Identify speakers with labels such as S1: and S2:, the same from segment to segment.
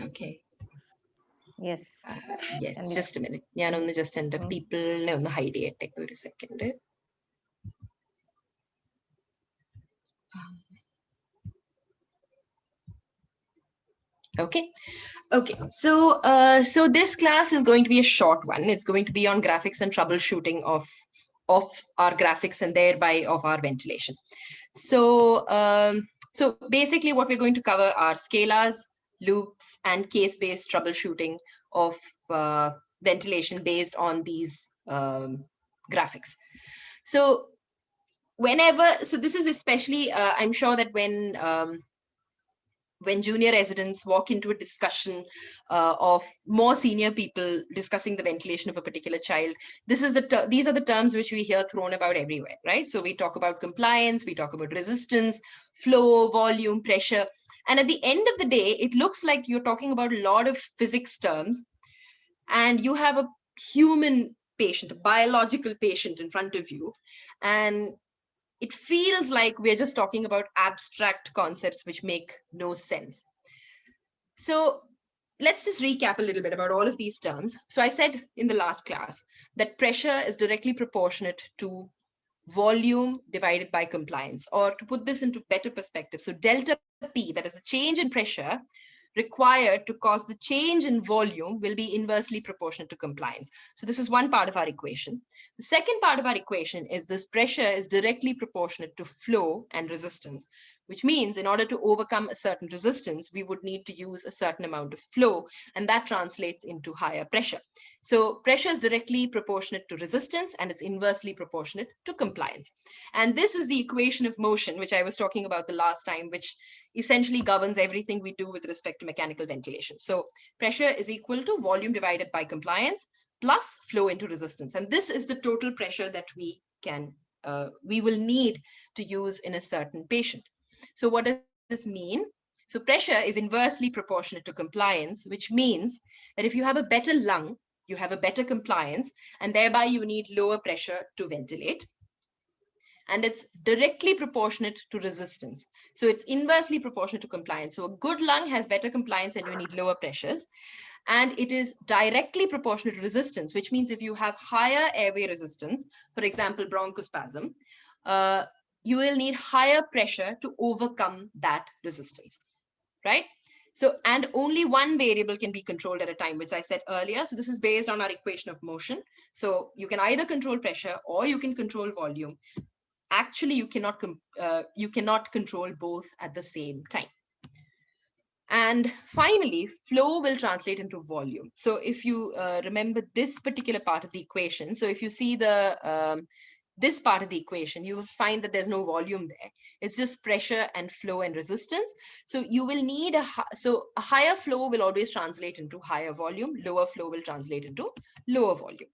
S1: Okay.
S2: Yes.
S1: Yes, just a minute. Yeah, no, just enter people. No, hide it. Take a second. Okay. Okay. So, so this class is going to be a short one. It's going to be on graphics and troubleshooting of our graphics and thereby of our ventilation. So, so basically what we're going to cover are scalars, loops, and case-based troubleshooting of ventilation based on these graphics. So so this is especially, I'm sure that when junior residents walk into a discussion of more senior people discussing the ventilation of a particular child, these are the terms which we hear thrown about everywhere, right? So we talk about compliance, we talk about resistance, flow, volume, pressure. And at the end of the day, it looks like you're talking about a lot of physics terms, and you have a human patient, a biological patient in front of you. And it feels like we're just talking about abstract concepts which make no sense. So let's just recap a little bit about all of these terms. So I said in the last class that pressure is directly proportionate to volume divided by compliance, or to put this into better perspective. So delta P, that is a change in pressure required to cause the change in volume, will be inversely proportional to compliance. So this is one part of our equation. The second part of our equation is this pressure is directly proportionate to flow and resistance, which means in order to overcome a certain resistance, we would need to use a certain amount of flow, and that translates into higher pressure. So pressure is directly proportionate to resistance, and it's inversely proportionate to compliance. And this is the equation of motion, which I was talking about the last time, which essentially governs everything we do with respect to mechanical ventilation. So pressure is equal to volume divided by compliance plus flow into resistance. And this is the total pressure that we will need to use in a certain patient. So what does this mean? So pressure is inversely proportionate to compliance, which means that if you have a better lung, you have a better compliance, and thereby you need lower pressure to ventilate. And it's directly proportionate to resistance. So it's inversely proportionate to compliance. So a good lung has better compliance and you need lower pressures. And it is directly proportionate to resistance, which means if you have higher airway resistance, for example, bronchospasm, you will need higher pressure to overcome that resistance, right? So, and only one variable can be controlled at a time, which I said earlier. So this is based on our equation of motion. So you can either control pressure or you can control volume. Actually, you cannot control both at the same time. And finally, flow will translate into volume. So if you remember this particular part of the equation, so if you see this part of the equation, you will find that there's no volume there. It's just pressure and flow and resistance. So you will need a higher flow will always translate into higher volume. Lower flow will translate into lower volume.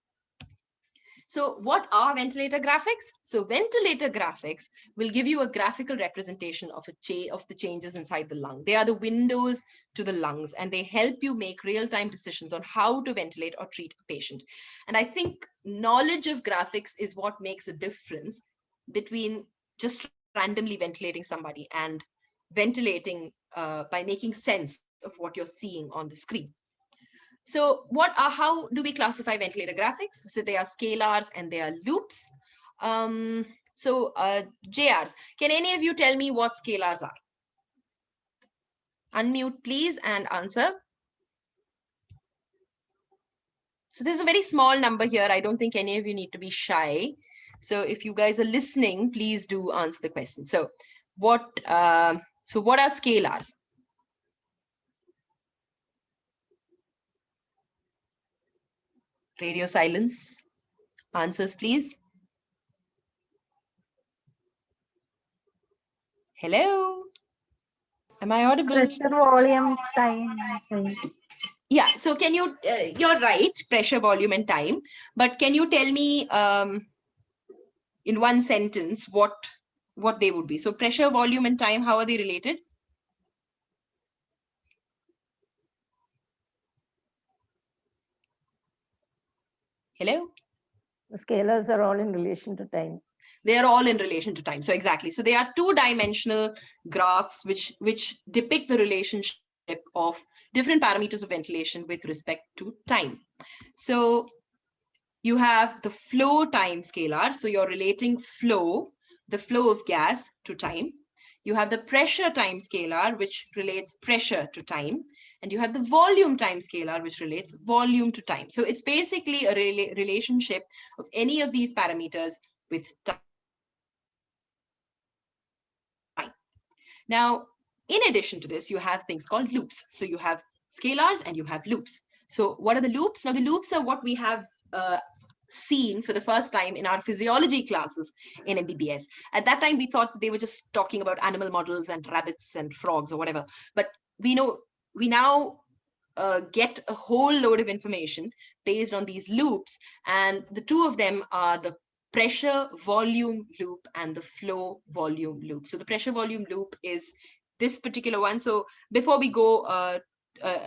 S1: So what are ventilator graphics? So ventilator graphics will give you a graphical representation of the changes inside the lung. They are the windows to the lungs, and they help you make real-time decisions on how to ventilate or treat a patient. And I think knowledge of graphics is what makes a difference between just randomly ventilating somebody and ventilating by making sense of what you're seeing on the screen. So how do we classify ventilator graphics? So they are scalars and they are loops. JRs, can any of you tell me what scalars are? Unmute, please, and answer. So there's a very small number here. I don't think any of you need to be shy. So if you guys are listening, please do answer the question. So what are scalars? Radio silence. Answers, please. Hello? Am I audible?
S3: Pressure, volume, time.
S1: Yeah, so can you, you're right, pressure, volume, and time, but can you tell me in one sentence what they would be? So pressure, volume, and time, how are they related? Hello?
S2: The scalars are all in relation to time.
S1: They are all in relation to time. So exactly. So they are two-dimensional graphs which depict the relationship of different parameters of ventilation with respect to time. So you have the flow time scalar. So you're relating flow, the flow of gas, to time. You have the pressure time scalar, which relates pressure to time. And you have the volume time scalar, which relates volume to time. So it's basically a relationship of any of these parameters with time. Now, in addition to this, you have things called loops. So you have scalars and you have loops. So what are the loops? Now, the loops are what we have seen for the first time in our physiology classes in MBBS. At that time, we thought they were just talking about animal models and rabbits and frogs or whatever. But we now get a whole load of information based on these loops. And the two of them are the pressure volume loop and the flow volume loop. So the pressure volume loop is this particular one. So before we go,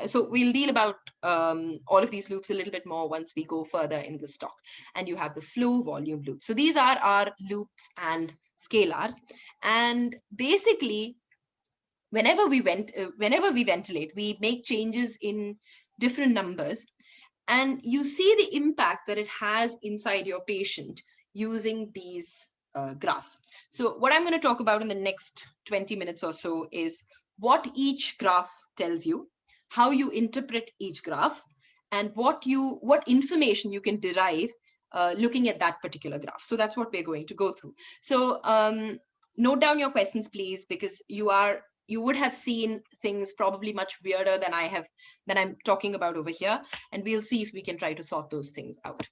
S1: so we'll deal about all of these loops a little bit more once we go further in this talk. And you have the flow volume loop. So these are our loops and scalars. And basically, whenever we ventilate, we make changes in different numbers, and you see the impact that it has inside your patient using these graphs. So what I'm going to talk about in the next 20 minutes or so is what each graph tells you, how you interpret each graph, and what information you can derive looking at that particular graph. So that's what we're going to go through. So note down your questions, please, because you would have seen things probably much weirder than I'm talking about over here. And we'll see if we can try to sort those things out.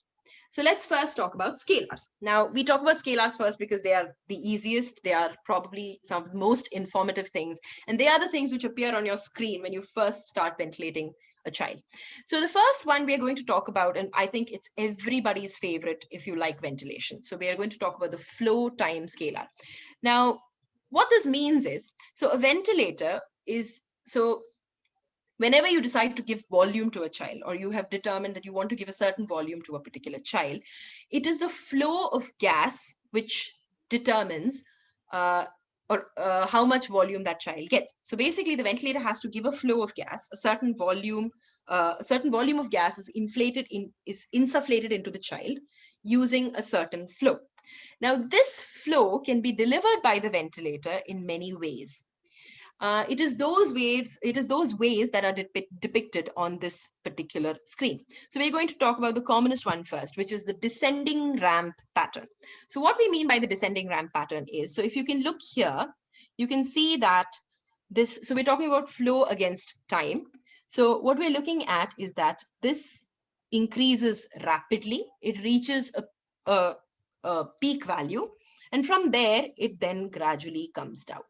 S1: So let's first talk about scalars. Now, we talk about scalars first because they are the easiest. They are probably some of the most informative things. And they are the things which appear on your screen when you first start ventilating a child. So the first one we are going to talk about, and I think it's everybody's favorite if you like ventilation. So we are going to talk about the flow time scalar. Now, what this means is, so a ventilator is, so whenever you decide to give volume to a child, or you have determined that you want to give a certain volume to a particular child, it is the flow of gas which determines how much volume that child gets. So basically, the ventilator has to give a flow of gas, a certain volume of gas is insufflated into the child using a certain flow. Now, this flow can be delivered by the ventilator in many ways. It is those ways that are depicted on this particular screen. So we're going to talk about the commonest one first, which is the descending ramp pattern. So what we mean by the descending ramp pattern is, so if you can look here, you can see that so we're talking about flow against time. So what we're looking at is that this increases rapidly. It reaches a peak value. And from there, it then gradually comes down.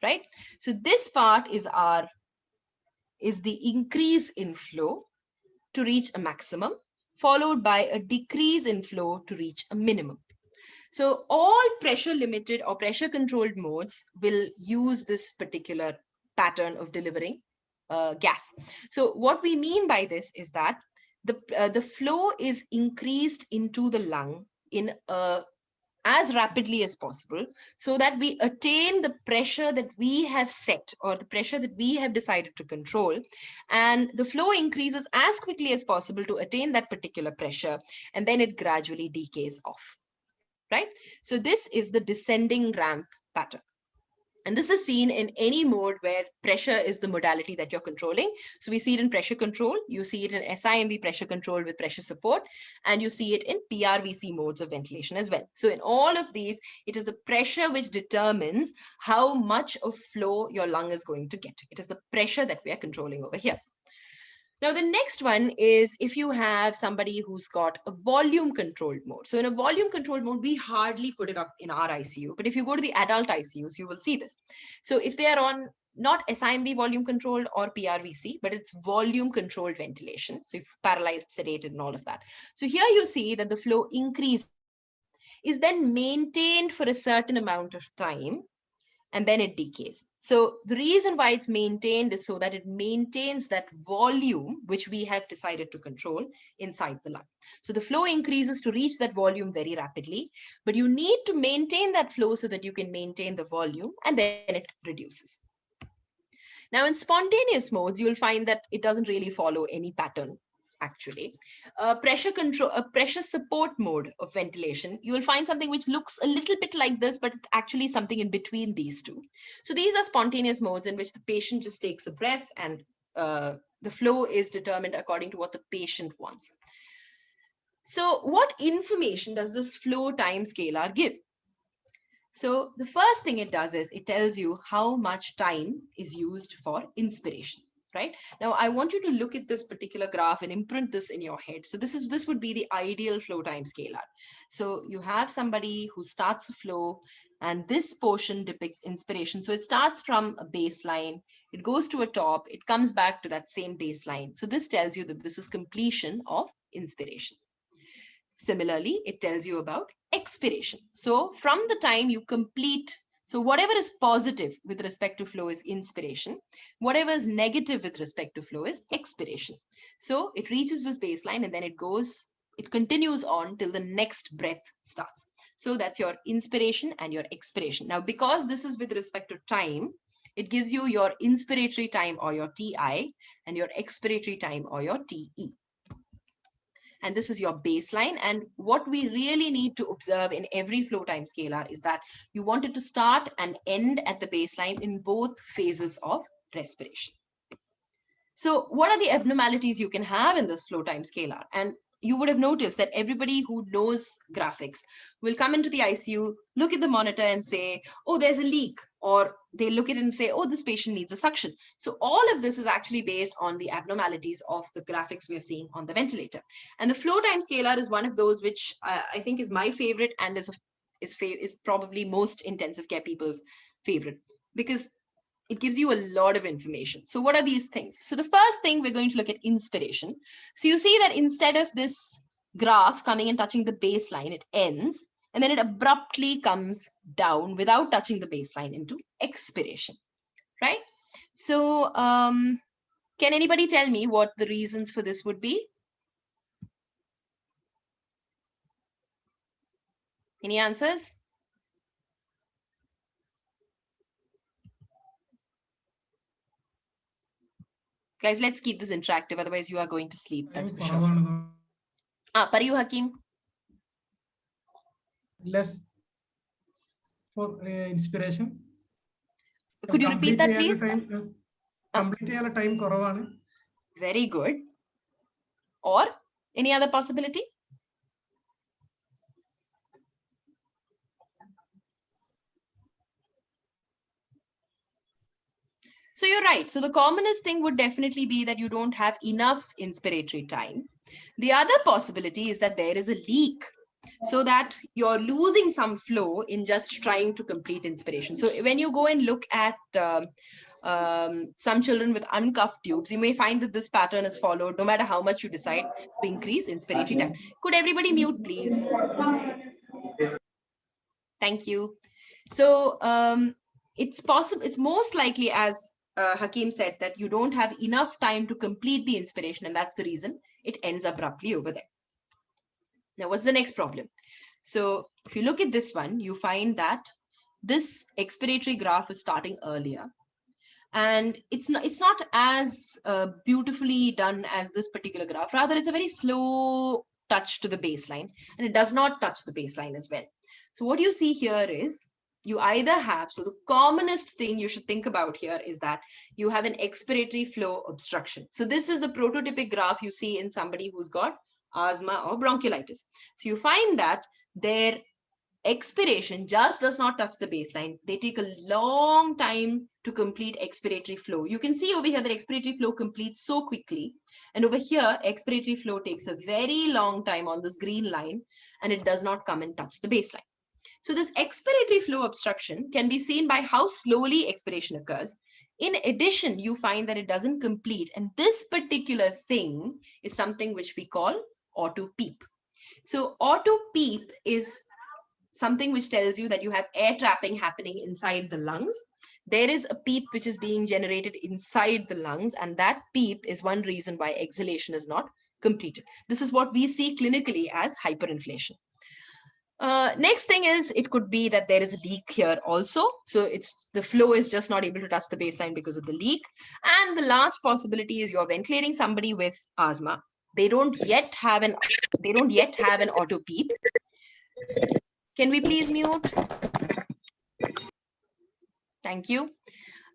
S1: Right? So this part is the increase in flow to reach a maximum, followed by a decrease in flow to reach a minimum. So all pressure limited or pressure controlled modes will use this particular pattern of delivering gas. So what we mean by this is that the flow is increased into the lung in as rapidly as possible, so that we attain the pressure that we have set, or the pressure that we have decided to control. And the flow increases as quickly as possible to attain that particular pressure, and then it gradually decays off, right? So this is the descending ramp pattern. And this is seen in any mode where pressure is the modality that you're controlling. So we see it in pressure control, you see it in SIMV pressure control with pressure support, and you see it in PRVC modes of ventilation as well. So in all of these, it is the pressure which determines how much of flow your lung is going to get. It is the pressure that we are controlling over here. Now, the next one is if you have somebody who's got a volume controlled mode. So in a volume controlled mode, we hardly put it up in our ICU. But if you go to the adult ICUs, you will see this. So if they are on not SIMV volume controlled or PRVC, but it's volume controlled ventilation. So if paralyzed, sedated, and all of that. So here you see that the flow increase is then maintained for a certain amount of time, and then it decays. So the reason why it's maintained is so that it maintains that volume which we have decided to control inside the lung. So the flow increases to reach that volume very rapidly, but you need to maintain that flow so that you can maintain the volume, and then it reduces. Now, in spontaneous modes, you'll find that it doesn't really follow any pattern, actually. Pressure support mode of ventilation, you will find something which looks a little bit like this, but actually something in between these two. So these are spontaneous modes in which the patient just takes a breath and the flow is determined according to what the patient wants. So what information does this flow time scalar give? So the first thing it does is it tells you how much time is used for inspiration, right? Now, I want you to look at this particular graph and imprint this in your head. So this would be the ideal flow time scalar. So you have somebody who starts a flow and this portion depicts inspiration. So it starts from a baseline, it goes to a top, it comes back to that same baseline. So this tells you that this is completion of inspiration. Similarly, it tells you about expiration. So from the time you complete, so whatever is positive with respect to flow is inspiration. Whatever is negative with respect to flow is expiration. So it reaches this baseline and then it continues on till the next breath starts. So that's your inspiration and your expiration. Now, because this is with respect to time, it gives you your inspiratory time or your TI and your expiratory time or your TE. And this is your baseline. And what we really need to observe in every flow time scalar is that you want it to start and end at the baseline in both phases of respiration. So what are the abnormalities you can have in this flow time scalar? And you would have noticed that everybody who knows graphics will come into the ICU, look at the monitor and say, oh, there's a leak. Or they look at it and say, oh, this patient needs a suction. So all of this is actually based on the abnormalities of the graphics we're seeing on the ventilator. And the flow time scalar is one of those which I think is my favorite and is probably most intensive care people's favorite, because it gives you a lot of information. So what are these things? So the first thing, we're going to look at inspiration. So you see that instead of this graph coming and touching the baseline, it ends, and then it abruptly comes down without touching the baseline into expiration, right? So can anybody tell me what the reasons for this would be? Any answers? Guys, let's keep this interactive. Otherwise, you are going to sleep. That's for sure. Pariyu Hakim.
S4: Less for inspiration.
S1: Could you repeat that, please?
S4: Complete time koravaanu.
S1: Very good. Or any other possibility? So you're right. So the commonest thing would definitely be that you don't have enough inspiratory time. The other possibility is that there is a leak, so that you're losing some flow in just trying to complete inspiration. So when you go and look at some children with uncuffed tubes, you may find that this pattern is followed no matter how much you decide to increase inspiratory time. Could everybody mute, please? Thank you. So it's possible, it's most likely, as Hakim said, that you don't have enough time to complete the inspiration, and that's the reason it ends abruptly over there. Now, what's the next problem? So if you look at this one, you find that this expiratory graph is starting earlier, and it's not as beautifully done as this particular graph. Rather, it's a very slow touch to the baseline, and it does not touch the baseline as well. So what you see here is you either have, so the commonest thing you should think about here is that you have an expiratory flow obstruction. So this is the prototypic graph you see in somebody who's got asthma or bronchiolitis. So you find that their expiration just does not touch the baseline. They take a long time to complete expiratory flow. You can see over here that expiratory flow completes so quickly. And over here, expiratory flow takes a very long time on this green line, and it does not come and touch the baseline. So this expiratory flow obstruction can be seen by how slowly expiration occurs. In addition, you find that it doesn't complete. And this particular thing is something which we call auto PEEP. So auto PEEP is something which tells you that you have air trapping happening inside the lungs. There is a PEEP which is being generated inside the lungs, and that PEEP is one reason why exhalation is not completed. This is what we see clinically as hyperinflation. Next thing is, it could be that there is a leak here also. So the flow is just not able to touch the baseline because of the leak. And the last possibility is you're ventilating somebody with asthma. They don't yet have an auto PEEP. Can we please mute? Thank you.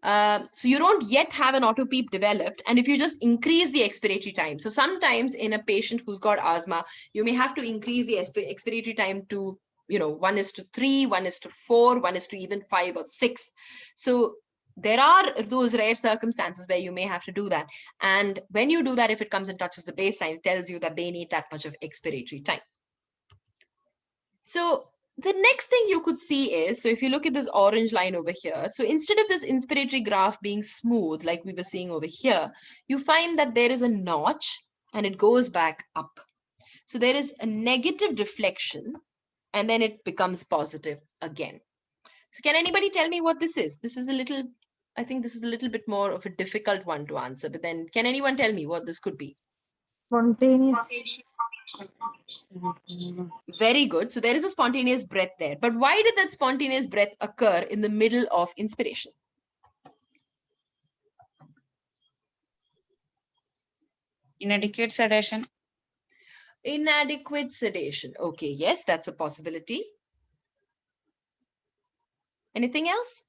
S1: So you don't yet have an auto PEEP developed, and if you just increase the expiratory time, so sometimes in a patient who's got asthma, you may have to increase the expiratory time to 1:3, 1:4, 1 to even 5 or 6. So there are those rare circumstances where you may have to do that, and when you do that, if it comes and touches the baseline, it tells you that they need that much of expiratory time. So the next thing you could see is, so if you look at this orange line over here, so instead of this inspiratory graph being smooth, like we were seeing over here, you find that there is a notch and it goes back up. So there is a negative deflection and then it becomes positive again. So can anybody tell me what this is? I think this is a little bit more of a difficult one to answer, but then can anyone tell me what this could be?
S3: Spontaneous.
S1: Very good. So there is a spontaneous breath there. But why did that spontaneous breath occur in the middle of inspiration?
S5: Inadequate sedation.
S1: Inadequate sedation. Okay, yes, that's a possibility. Anything else?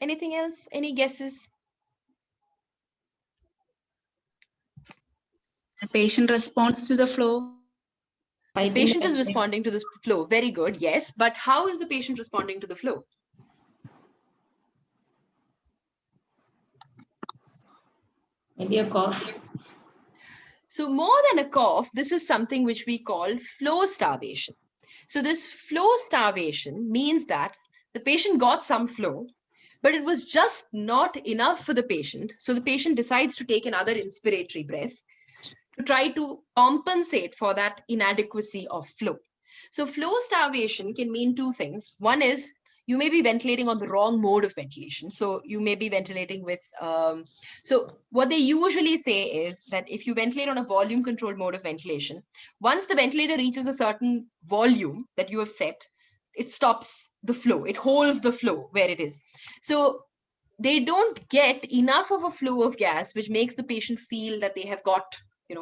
S1: Anything else? Any guesses?
S6: The patient responds to the flow.
S1: The patient is responding to this flow. Very good, yes. But how is the patient responding to the flow?
S7: Maybe a cough.
S1: So more than a cough, this is something which we call flow starvation. So this flow starvation means that the patient got some flow, but it was just not enough for the patient. So the patient decides to take another inspiratory breath to try to compensate for that inadequacy of flow. So flow starvation can mean two things. One is you may be ventilating on the wrong mode of ventilation. So you may be ventilating with, so what they usually say is that if you ventilate on a volume controlled mode of ventilation, once the ventilator reaches a certain volume that you have set, it stops the flow. It holds the flow where it is. So they don't get enough of a flow of gas, which makes the patient feel that they have got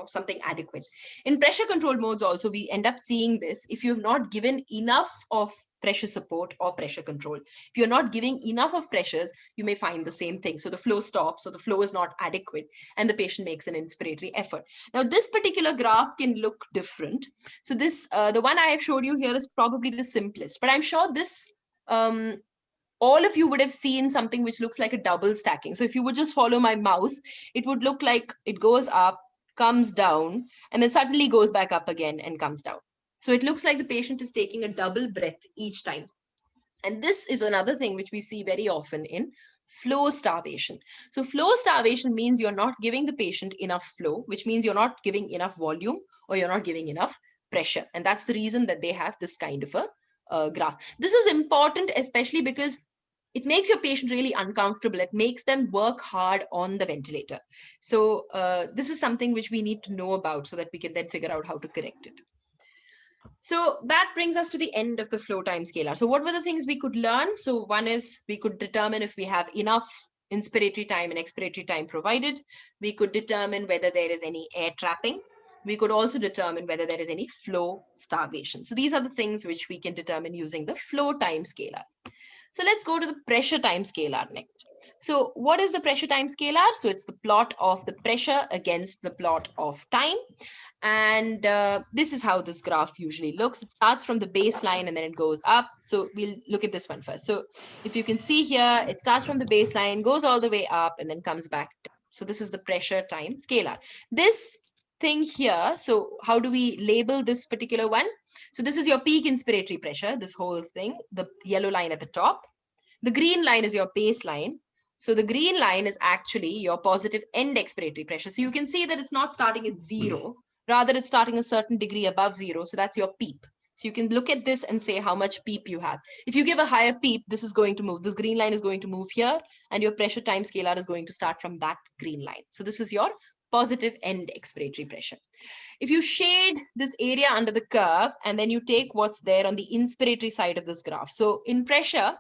S1: something adequate. In pressure controlled modes also, we end up seeing this. If you have not given enough of pressure support or pressure control, if you're not giving enough of pressures, you may find the same thing. So the flow stops, so the flow is not adequate, and the patient makes an inspiratory effort. Now, this particular graph can look different. So this, the one I have showed you here is probably the simplest, but I'm sure this, all of you would have seen something which looks like a double stacking. So if you would just follow my mouse, it would look like it goes up, comes down, and then suddenly goes back up again and comes down. So it looks like the patient is taking a double breath each time. And this is another thing which we see very often in flow starvation. So flow starvation means you're not giving the patient enough flow, which means you're not giving enough volume or you're not giving enough pressure. And that's the reason that they have this kind of a graph. This is important, especially because it makes your patient really uncomfortable. It makes them work hard on the ventilator. So this is something which we need to know about so that we can then figure out how to correct it. So that brings us to the end of the flow time scalar. So what were the things we could learn? So one is we could determine if we have enough inspiratory time and expiratory time provided. We could determine whether there is any air trapping. We could also determine whether there is any flow starvation. So these are the things which we can determine using the flow time scalar. So let's go to the pressure time scalar next. So what is the pressure time scalar? So it's the plot of the pressure against the plot of time. And this is how this graph usually looks. It starts from the baseline and then it goes up. So we'll look at this one first. So if you can see here, it starts from the baseline, goes all the way up and then comes back down. So this is the pressure time scalar. This thing here, so how do we label this particular one? So this is your peak inspiratory pressure, this whole thing, the yellow line at the top. The green line is your baseline. So the green line is actually your positive end expiratory pressure. So you can see that it's not starting at 0, rather it's starting a certain degree above 0. So that's your PEEP. So you can look at this and say how much PEEP you have. If you give a higher PEEP, this is going to move. This green line is going to move here and your pressure time scalar is going to start from that green line. So this is your positive end expiratory pressure. If you shade this area under the curve and then you take what's there on the inspiratory side of this graph. So in pressure,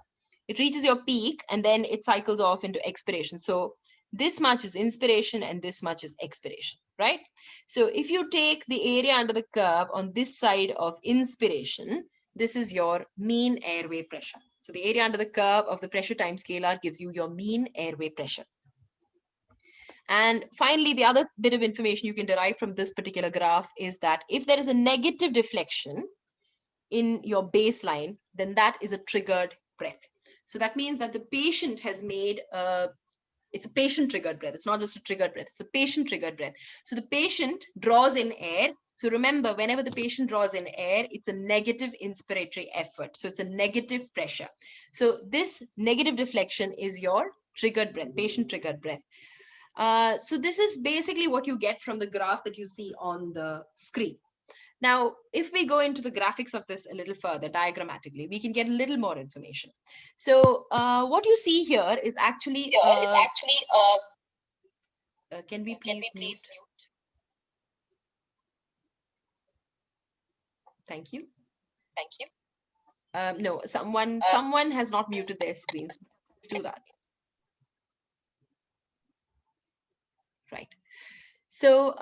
S1: it reaches your peak and then it cycles off into expiration. So this much is inspiration and this much is expiration, right? So if you take the area under the curve on this side of inspiration, this is your mean airway pressure. So the area under the curve of the pressure time scalar gives you your mean airway pressure. And finally, the other bit of information you can derive from this particular graph is that if there is a negative deflection in your baseline, then that is a triggered breath. So that means that the patient has made it's a patient triggered breath. It's not just a triggered breath. It's a patient triggered breath. So the patient draws in air. So remember, whenever the patient draws in air, it's a negative inspiratory effort. So it's a negative pressure. So this negative deflection is your triggered breath, patient triggered breath. So this is basically what you get from the graph that you see on the screen. Now, if we go into the graphics of this a little further diagrammatically, we can get a little more information. So what you see here is actually, can we please mute? Thank you. Thank you. No, someone has not muted their screens. Let's do that. Right. So,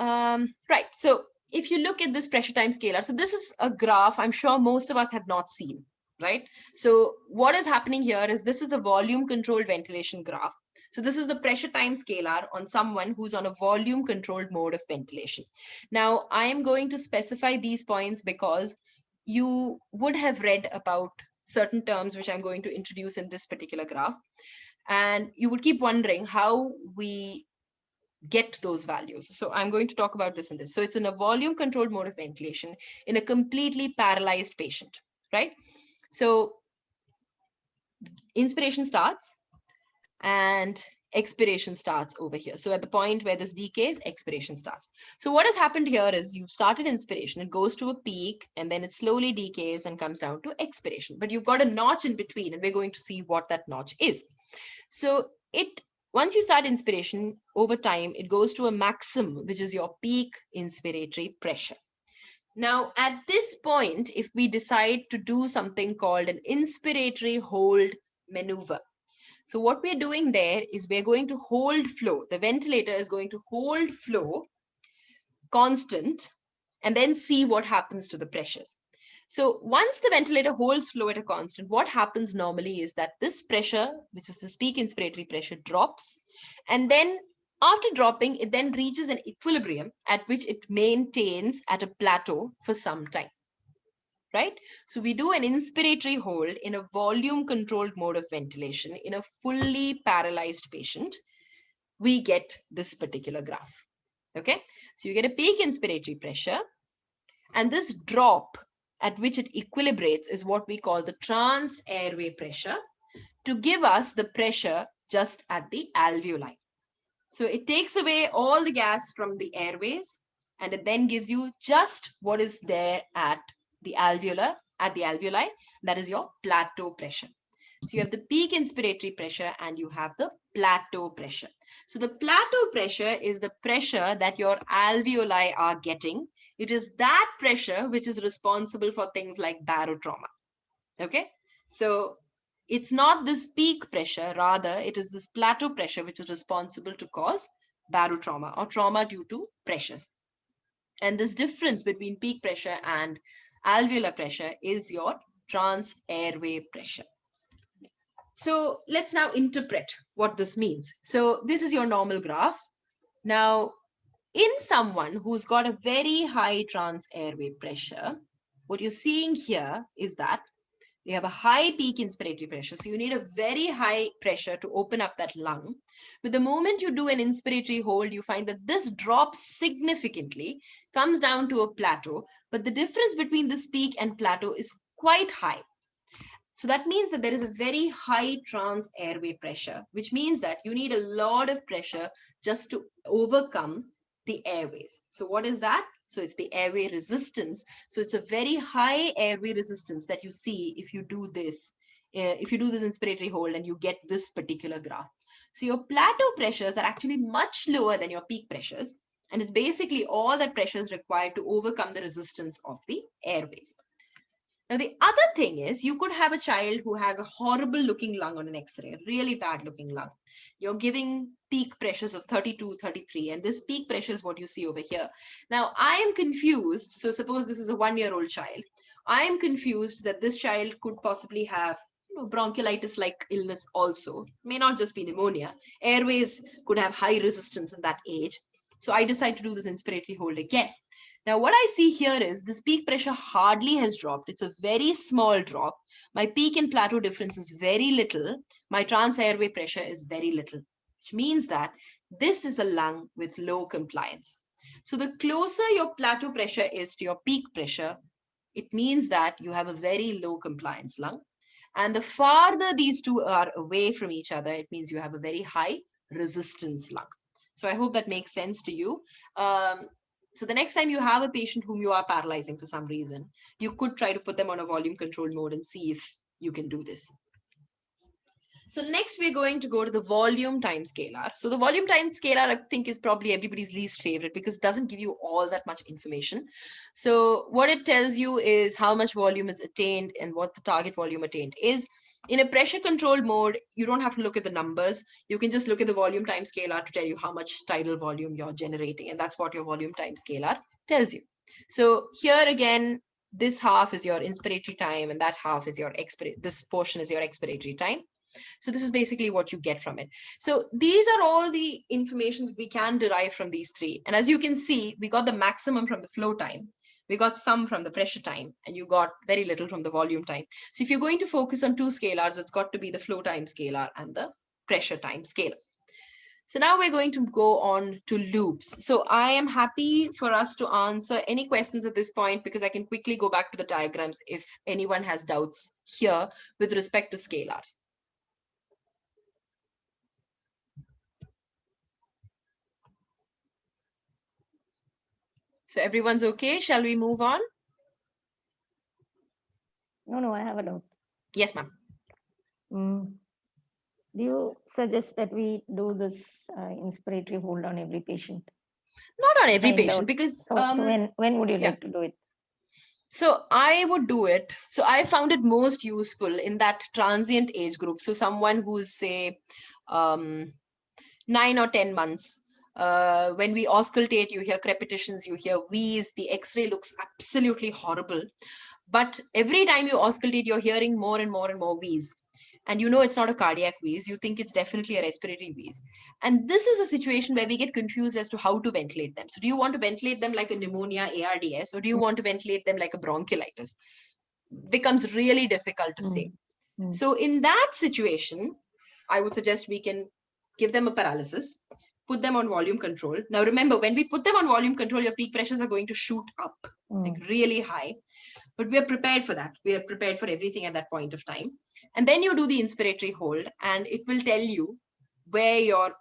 S1: right. So if you look at this pressure time scalar, so this is a graph I'm sure most of us have not seen, right? So what is happening here is this is the volume controlled ventilation graph. So this is the pressure time scalar on someone who's on a volume controlled mode of ventilation. Now I am going to specify these points because you would have read about certain terms which I'm going to introduce in this particular graph. And you would keep wondering how we get those values. So I'm going to talk about this in this. So it's in a volume controlled mode of ventilation in a completely paralyzed patient, right? So inspiration starts and expiration starts over here. So at the point where this decays, expiration starts. So what has happened here is you've started inspiration, it goes to a peak and then it slowly decays and comes down to expiration. But you've got a notch in between and we're going to see what that notch is. So once you start inspiration, over time, it goes to a maximum, which is your peak inspiratory pressure. Now, at this point, if we decide to do something called an inspiratory hold maneuver. So what we're doing there is we're going to hold flow. The ventilator is going to hold flow constant and then see what happens to the pressures. So once the ventilator holds flow at a constant, what happens normally is that this pressure, which is this peak inspiratory pressure, drops. And then after dropping, it then reaches an equilibrium at which it maintains at a plateau for some time, right? So we do an inspiratory hold in a volume controlled mode of ventilation in a fully paralyzed patient. We get this particular graph, okay? So you get a peak inspiratory pressure and this drop at which it equilibrates is what we call the trans airway pressure to give us the pressure just at the alveoli. So it takes away all the gas from the airways and it then gives you just what is there at the alveoli, that is your plateau pressure. So you have the peak inspiratory pressure and you have the plateau pressure. So the plateau pressure is the pressure that your alveoli are getting. It is that pressure which is responsible for things like barotrauma. Okay, so it's not this peak pressure, rather it is this plateau pressure which is responsible to cause barotrauma or trauma due to pressures. And this difference between peak pressure and alveolar pressure is your trans airway pressure. So let's now interpret what this means. So this is your normal graph. Now, in someone who's got a very high trans airway pressure, what you're seeing here is that you have a high peak inspiratory pressure. So you need a very high pressure to open up that lung. But the moment you do an inspiratory hold, you find that this drops significantly, comes down to a plateau, but the difference between this peak and plateau is quite high. So that means that there is a very high trans airway pressure, which means that you need a lot of pressure just to overcome the airways. So what is that? So it's the airway resistance. So it's a very high airway resistance that you see if you do this inspiratory hold and you get this particular graph. So your plateau pressures are actually much lower than your peak pressures. And it's basically all that pressure is required to overcome the resistance of the airways. Now, the other thing is you could have a child who has a horrible looking lung on an X-ray, really bad looking lung. You're giving peak pressures of 32, 33, and this peak pressure is what you see over here. Now, I am confused. So suppose this is a 1-year-old child. I am confused that this child could possibly have bronchiolitis-like illness also. May not just be pneumonia. Airways could have high resistance in that age. So I decide to do this inspiratory hold again. Now, what I see here is this peak pressure hardly has dropped. It's a very small drop. My peak and plateau difference is very little. My trans airway pressure is very little, which means that this is a lung with low compliance. So the closer your plateau pressure is to your peak pressure, it means that you have a very low compliance lung. And the farther these two are away from each other, it means you have a very high resistance lung. So I hope that makes sense to you. So the next time you have a patient whom you are paralyzing for some reason, you could try to put them on a volume controlled mode and see if you can do this. So next we're going to go to the volume time scalar. So the volume time scalar, I think, is probably everybody's least favorite because it doesn't give you all that much information. So what it tells you is how much volume is attained and what the target volume attained is. In a pressure controlled mode, you don't have to look at the numbers. You can just look at the volume time scalar to tell you how much tidal volume you're generating. And that's what your volume time scalar tells you. So here again, this half is your inspiratory time and that half is your this portion is your expiratory time. So this is basically what you get from it. So these are all the information that we can derive from these three. And as you can see, we got the maximum from the flow time. We got some from the pressure time, and you got very little from the volume time. So if you're going to focus on two scalars, it's got to be the flow time scalar and the pressure time scalar. So now we're going to go on to loops. So I am happy for us to answer any questions at this point because I can quickly go back to the diagrams if anyone has doubts here with respect to scalars. So everyone's okay. Shall we move on?
S2: No, I have a doubt.
S1: Yes, ma'am.
S2: Do you suggest that we do this inspiratory hold on every patient?
S1: Not on every
S2: Find
S1: patient
S2: out.
S1: because
S2: So when would you
S1: yeah.
S2: like to do it?
S1: So I would do it. So I found it most useful in that transient age group. So someone who's say 9 or 10 months. When we auscultate, you hear crepitations, you hear wheeze. The X-ray looks absolutely horrible. But every time you auscultate, you're hearing more and more and more wheeze. And you know it's not a cardiac wheeze. You think it's definitely a respiratory wheeze. And this is a situation where we get confused as to how to ventilate them. So do you want to ventilate them like a pneumonia, ARDS, or do you want to ventilate them like a bronchiolitis? Becomes really difficult to say. So in that situation, I would suggest we can give them a paralysis, put them on volume control. Now, remember, when we put them on volume control, your peak pressures are going to shoot up like really high. But we are prepared for that. We are prepared for everything at that point of time. And then you do the inspiratory hold and it will tell you where your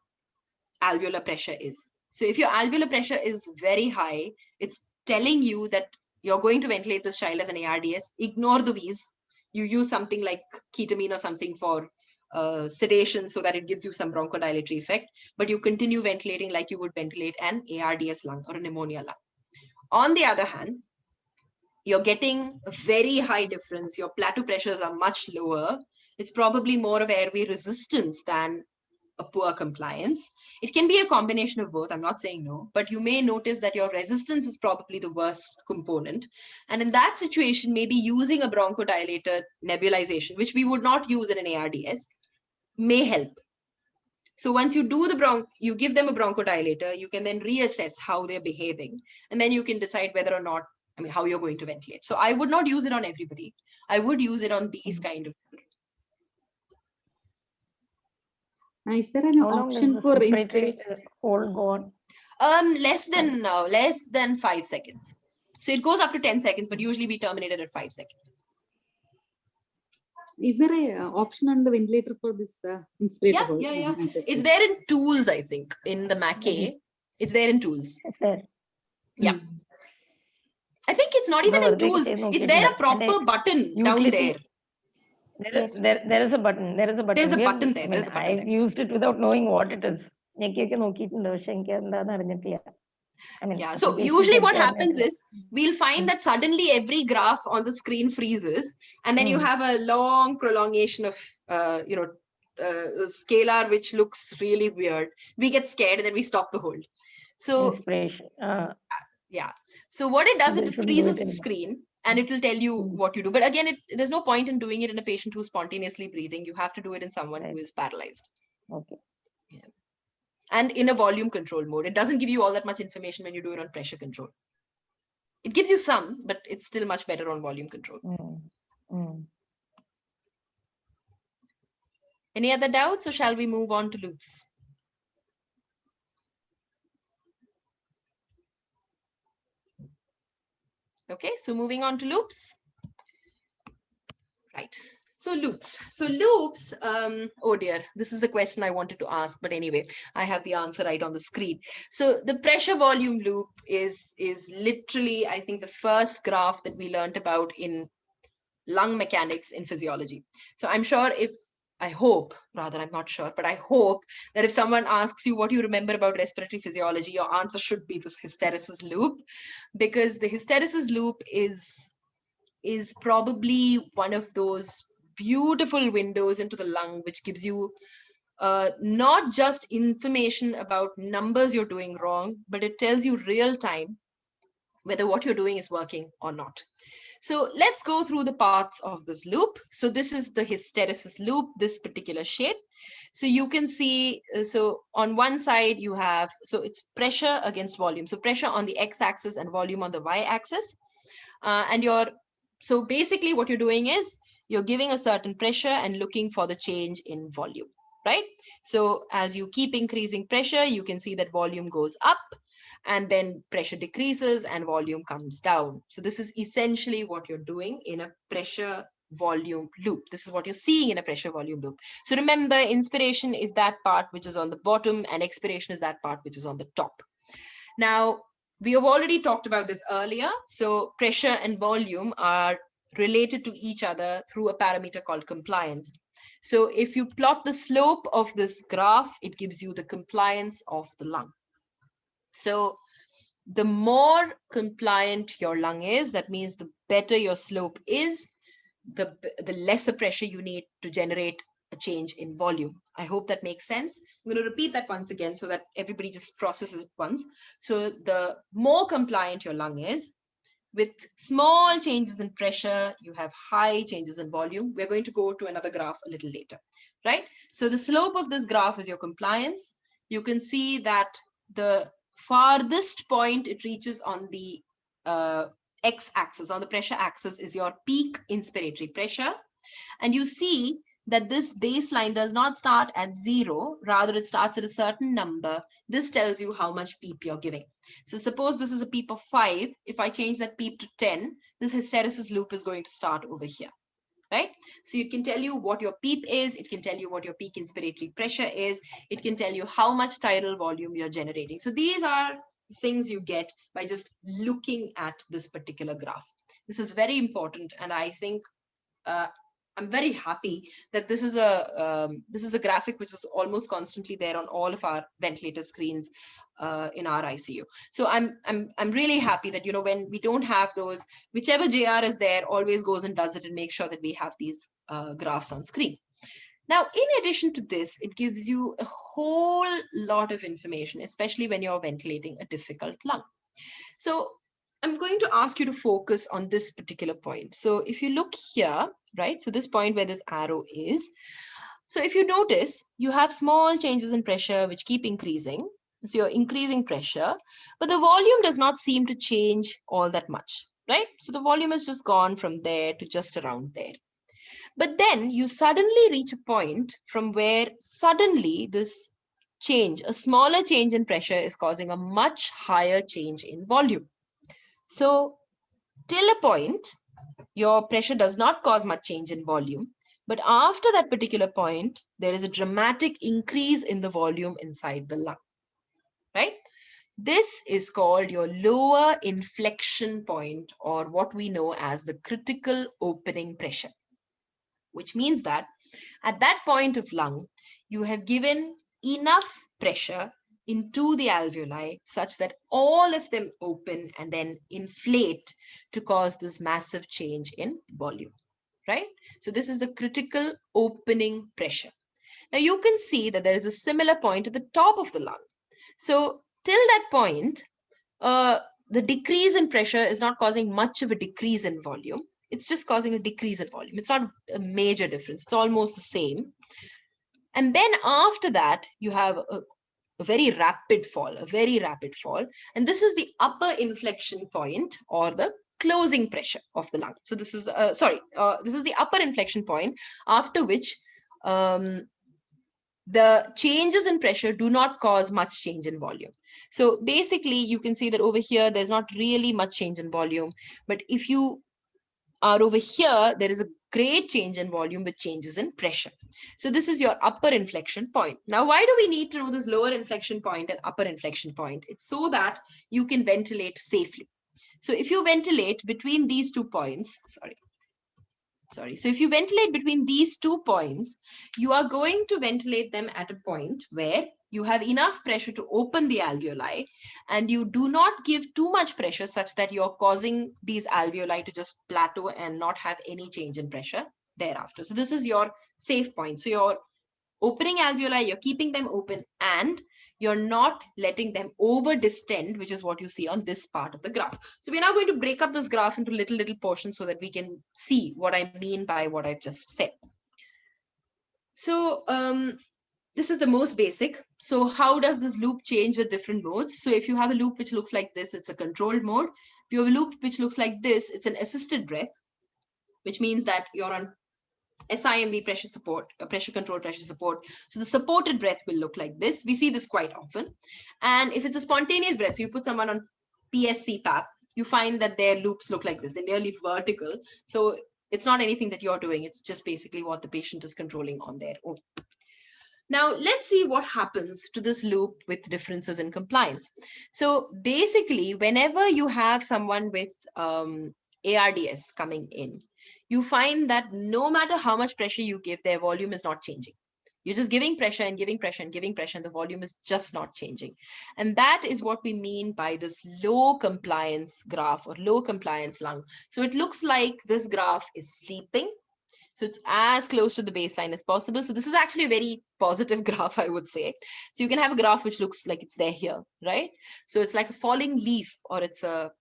S1: alveolar pressure is. So if your alveolar pressure is very high, it's telling you that you're going to ventilate this child as an ARDS. Ignore the wheeze. You use something like ketamine or something for sedation so that it gives you some bronchodilatory effect, but you continue ventilating like you would ventilate an ARDS lung or a pneumonia lung. On the other hand, you're getting a very high difference. Your plateau pressures are much lower. It's probably more of airway resistance than a poor compliance. It can be a combination of both. I'm not saying no, but you may notice that your resistance is probably the worst component. And in that situation, maybe using a bronchodilator nebulization, which we would not use in an ARDS, may help. So once you do you give them a bronchodilator, you can then reassess how they're behaving. And then you can decide whether or not, how you're going to ventilate. So I would not use it on everybody. I would use it on these kind of.
S8: Is there an option for
S2: inspiratory hold go on?
S1: Less than 5 seconds. So it goes up to 10 seconds, but usually we terminate it at 5 seconds.
S8: Is there a option on the ventilator for this inspirator hold?
S1: Yeah. It's there in tools, I think, in the MAC-A. It's there in tools.
S2: It's there.
S1: Yeah. I think it's not even in tools. It's there a proper button down there.
S2: There is a button. There's a button there. I've used it without knowing what it is. I mean,
S1: Yeah,
S2: it
S1: so
S2: gives you
S1: usually
S2: the
S1: what
S2: general-
S1: happens is we'll find that suddenly every graph on the screen freezes, and then you have a long prolongation of, scalar, which looks really weird. We get scared and then we stop the hold. So
S2: inspiration.
S1: yeah, so what it does,
S2: They
S1: it
S2: shouldn't do
S1: freezes
S2: it
S1: the
S2: anymore.
S1: screen and it will tell you
S2: Mm.
S1: what you do. But again, there's no point in doing it in a patient who's spontaneously breathing. You have to do it in someone who
S2: Right.
S1: is paralyzed.
S2: Okay.
S1: And in a volume control mode. It doesn't give you all that much information when you do it on pressure control. It gives you some, but it's still much better on volume control.
S2: Mm. Mm.
S1: Any other doubts, or shall we move on to loops? Okay, so moving on to loops. Right. So loops, oh dear, this is the question I wanted to ask, but anyway, I have the answer right on the screen. So the pressure volume loop is literally, I think, the first graph that we learned about in lung mechanics in physiology. So I'm sure I'm not sure, but I hope that if someone asks you what you remember about respiratory physiology, your answer should be this hysteresis loop, because the hysteresis loop is probably one of those beautiful windows into the lung, which gives you not just information about numbers you're doing wrong, but it tells you real time whether what you're doing is working or not. So let's go through the parts of this loop. So this is the hysteresis loop, this particular shape. So you can see, so on one side you have, so it's pressure against volume. So pressure on the x-axis and volume on the y-axis. So basically what you're doing is you're giving a certain pressure and looking for the change in volume, right? So as you keep increasing pressure, you can see that volume goes up, and then pressure decreases and volume comes down. So this is essentially what you're doing in a pressure volume loop. This is what you're seeing in a pressure volume loop. So remember, inspiration is that part which is on the bottom and expiration is that part which is on the top. Now, we have already talked about this earlier. So pressure and volume are related to each other through a parameter called compliance. So if you plot the slope of this graph, it gives you the compliance of the lung. So the more compliant your lung is, that means the better your slope is, the lesser pressure you need to generate a change in volume. I hope that makes sense. I'm going to repeat that once again so that everybody just processes it once. So the more compliant your lung is, with small changes in pressure, you have high changes in volume. We're going to go to another graph a little later, right? So the slope of this graph is your compliance. You can see that the farthest point it reaches on the x-axis, on the pressure axis, is your peak inspiratory pressure. And you see that this baseline does not start at 0, rather it starts at a certain number. This tells you how much PEEP you're giving. So suppose this is a PEEP of 5. If I change that PEEP to 10, this hysteresis loop is going to start over here, right? So it can tell you what your PEEP is. It can tell you what your peak inspiratory pressure is. It can tell you how much tidal volume you're generating. So these are things you get by just looking at this particular graph. This is very important, and I think I'm very happy that this is a graphic which is almost constantly there on all of our ventilator screens in our ICU. So I'm really happy that, you know, when we don't have those, whichever JR is there always goes and does it and makes sure that we have these graphs on screen. Now, in addition to this, it gives you a whole lot of information, especially when you're ventilating a difficult lung. So I'm going to ask you to focus on this particular point. So if you look here, right, so this point where this arrow is, so if you notice, you have small changes in pressure which keep increasing. So you're increasing pressure, but the volume does not seem to change all that much, right? So the volume has just gone from there to just around there. But then you suddenly reach a point from where suddenly this change, a smaller change in pressure, is causing a much higher change in volume. So till a point, your pressure does not cause much change in volume. But after that particular point, there is a dramatic increase in the volume inside the lung, right? This is called your lower inflection point, or what we know as the critical opening pressure, which means that at that point of lung, you have given enough pressure into the alveoli such that all of them open and then inflate to cause this massive change in volume, right? So this is the critical opening pressure. Now you can see that there is a similar point at the top of the lung. So till that point, the decrease in pressure is not causing much of a decrease in volume. It's just causing a decrease in volume. It's not a major difference. It's almost the same. And then after that, you have a very rapid fall, a very rapid fall. And this is the upper inflection point or the closing pressure of the lung. So this is, this is the upper inflection point after which the changes in pressure do not cause much change in volume. So basically, you can see that over here, there's not really much change in volume. But if you are over here, there is a great change in volume with changes in pressure. So this is your upper inflection point. Now, why do we need to know this lower inflection point and upper inflection point? It's so that you can ventilate safely. So if you ventilate between these 2 points, so if you ventilate between these 2 points, you are going to ventilate them at a point where you have enough pressure to open the alveoli and you do not give too much pressure such that you're causing these alveoli to just plateau and not have any change in pressure thereafter. So this is your safe point. So you're opening alveoli, you're keeping them open and you're not letting them over distend, which is what you see on this part of the graph. So we're now going to break up this graph into little portions so that we can see what I mean by what I've just said. So this is the most basic. So how does this loop change with different modes? So if you have a loop which looks like this, it's a controlled mode. If you have a loop which looks like this, it's an assisted breath, which means that you're on SIMV pressure support, pressure control pressure support. So the supported breath will look like this. We see this quite often. And if it's a spontaneous breath, so you put someone on PSCPAP, you find that their loops look like this. They're nearly vertical. So it's not anything that you're doing. It's just basically what the patient is controlling on their own. Now, let's see what happens to this loop with differences in compliance. So basically, whenever you have someone with ARDS coming in, you find that no matter how much pressure you give, their volume is not changing. You're just giving pressure and giving pressure and giving pressure, and the volume is just not changing. And that is what we mean by this low compliance graph or low compliance lung. So it looks like this graph is sleeping. So it's as close to the baseline as possible. So this is actually a very positive graph, I would say. So you can have a graph which looks like it's there here, right? So it's like a falling leaf, or it's a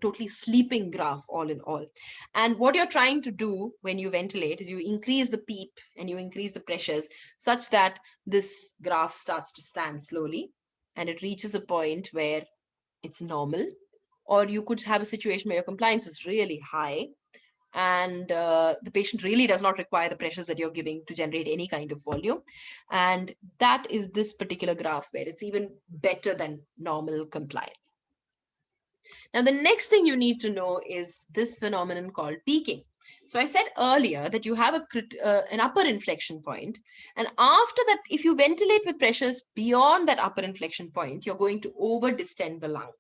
S1: totally sleeping graph all in all. And what you're trying to do when you ventilate is you increase the PEEP and you increase the pressures such that this graph starts to stand slowly and it reaches a point where it's normal. Or you could have a situation where your compliance is really high and the patient really does not require the pressures that you're giving to generate any kind of volume. And that is this particular graph where it's even better than normal compliance. Now, the next thing you need to know is this phenomenon called peaking. So I said earlier that you have an upper inflection point. And after that, if you ventilate with pressures beyond that upper inflection point, you're going to over distend the lung.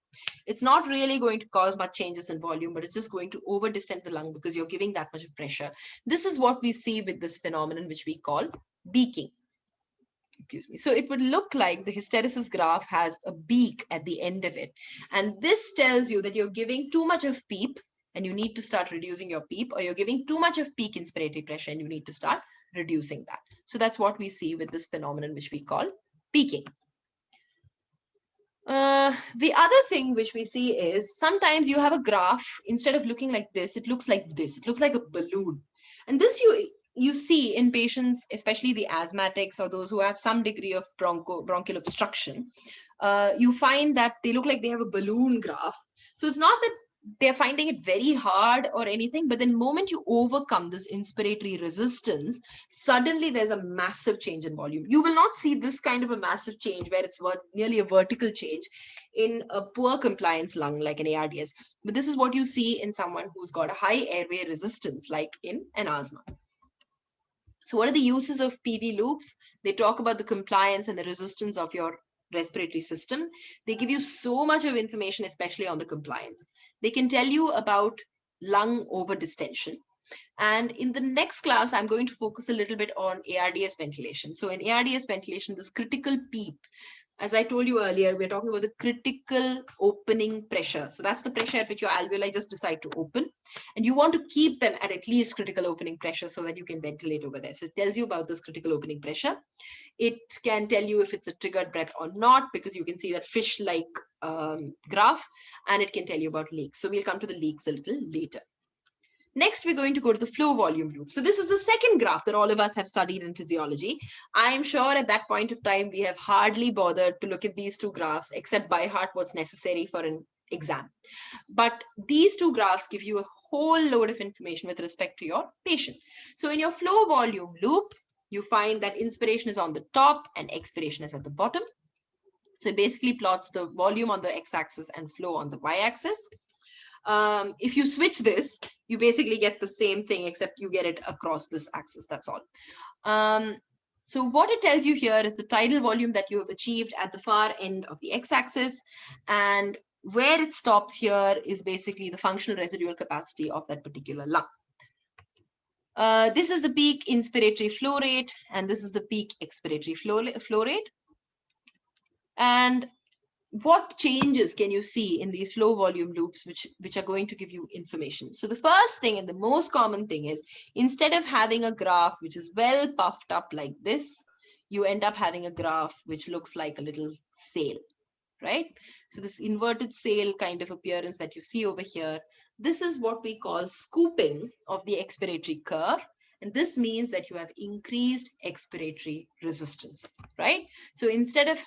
S1: It's not really going to cause much changes in volume, but it's just going to over distend the lung because you're giving that much of pressure. This is what we see with this phenomenon, which we call beaking. Excuse me. So it would look like the hysteresis graph has a beak at the end of it. And this tells you that you're giving too much of PEEP and you need to start reducing your PEEP, or you're giving too much of peak inspiratory pressure and you need to start reducing that. So that's what we see with this phenomenon, which we call peaking. The other thing which we see is sometimes you have a graph, instead of looking like this, it looks like this. It looks like a balloon. And this you see in patients, especially the asthmatics or those who have some degree of bronchial obstruction. You find that they look like they have a balloon graph. So it's not that they're finding it very hard or anything, but the moment you overcome this inspiratory resistance, suddenly there's a massive change in volume. You will not see this kind of a massive change where it's nearly a vertical change in a poor compliance lung like an ARDS. But this is what you see in someone who's got a high airway resistance like in an asthma. So what are the uses of PV loops? They talk about the compliance and the resistance of your respiratory system. They give you so much of information, especially on the compliance. They can tell you about lung over distension. And in the next class, I'm going to focus a little bit on ARDS ventilation. So in ARDS ventilation, this critical PEEP As I told you earlier, we're talking about the critical opening pressure. So that's the pressure at which your alveoli just decide to open. And you want to keep them at least critical opening pressure so that you can ventilate over there. So it tells you about this critical opening pressure. It can tell you if it's a triggered breath or not, because you can see that fish-like graph, and it can tell you about leaks. So we'll come to the leaks a little later. Next, we're going to go to the flow volume loop. So this is the second graph that all of us have studied in physiology. I'm sure at that point of time, we have hardly bothered to look at these two graphs, except by heart what's necessary for an exam. But these two graphs give you a whole load of information with respect to your patient. So in your flow volume loop, you find that inspiration is on the top and expiration is at the bottom. So it basically plots the volume on the x-axis and flow on the y-axis. If you switch this, you basically get the same thing, except you get it across this axis, that's all. So what it tells you here is the tidal volume that you have achieved at the far end of the x-axis, and where it stops here is basically the functional residual capacity of that particular lung. This is the peak inspiratory flow rate, and this is the peak expiratory flow rate. And what changes can you see in these flow volume loops which are going to give you information? So the first thing and the most common thing is, instead of having a graph which is well puffed up like this, you end up having a graph which looks like a little sail, right? So this inverted sail kind of appearance that you see over here, this is what we call scooping of the expiratory curve. And this means that you have increased expiratory resistance, right? So instead of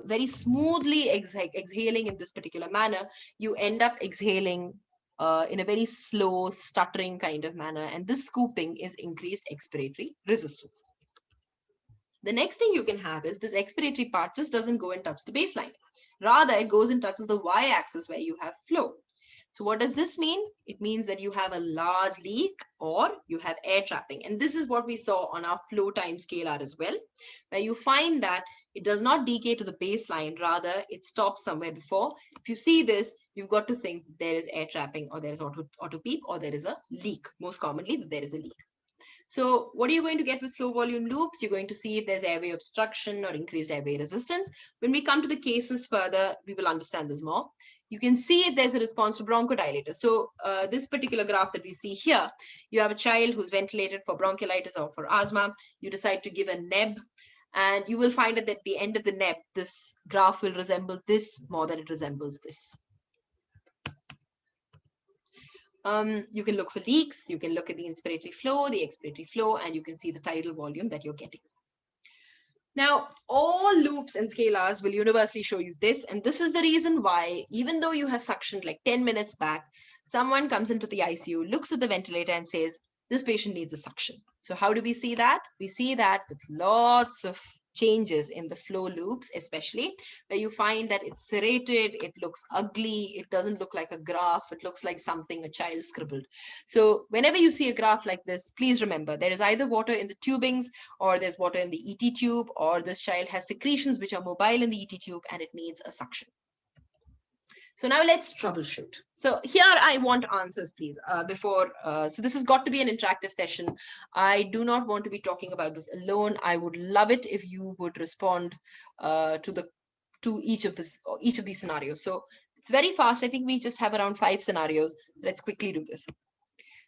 S1: very smoothly exhaling in this particular manner, you end up exhaling in a very slow, stuttering kind of manner. And this scooping is increased expiratory resistance. The next thing you can have is this expiratory part just doesn't go and touch the baseline. Rather, it goes and touches the y-axis where you have flow. So what does this mean? It means that you have a large leak or you have air trapping. And this is what we saw on our flow time scalar as well, where you find that it does not decay to the baseline, rather it stops somewhere before. If you see this, you've got to think there is air trapping, or there is auto peep, or there is a leak. Most commonly, there is a leak. So what are you going to get with flow volume loops? You're going to see if there's airway obstruction or increased airway resistance. When we come to the cases further, we will understand this more. You can see if there's a response to bronchodilator. So this particular graph that we see here, you have a child who's ventilated for bronchiolitis or for asthma. You decide to give a neb, and you will find that at the end of the neb, this graph will resemble this more than it resembles this. You can look for leaks, you can look at the inspiratory flow, the expiratory flow, and you can see the tidal volume that you're getting. Now, all loops and scalars will universally show you this, and this is the reason why, even though you have suctioned like 10 minutes back, someone comes into the ICU, looks at the ventilator and says, this patient needs a suction. So how do we see that? We see that with lots of changes in the flow loops, especially where you find that it's serrated, it looks ugly, it doesn't look like a graph, it looks like something a child scribbled. So whenever you see a graph like this, please remember there is either water in the tubings, or there's water in the ET tube, or this child has secretions which are mobile in the ET tube and it needs a suction. So now let's troubleshoot. So here I want answers, please, so this has got to be an interactive session. I do not want to be talking about this alone. I would love it if you would respond to each of these scenarios. So it's very fast. I think we just have around 5 scenarios. Let's quickly do this.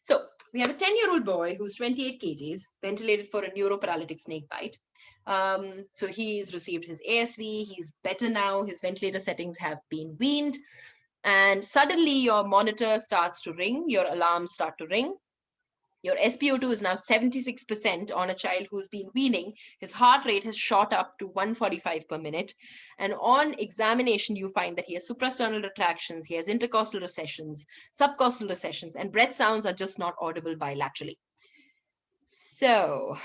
S1: So we have a 10-year-old boy who's 28 kgs, ventilated for a neuroparalytic snake bite. So he's received his ASV, he's better now, his ventilator settings have been weaned, and suddenly your monitor starts to ring, your alarms start to ring. Your SpO2 is now 76% on a child who's been weaning. His heart rate has shot up to 145 per minute. And on examination, you find that he has suprasternal retractions, he has intercostal recessions, subcostal recessions, and breath sounds are just not audible bilaterally. So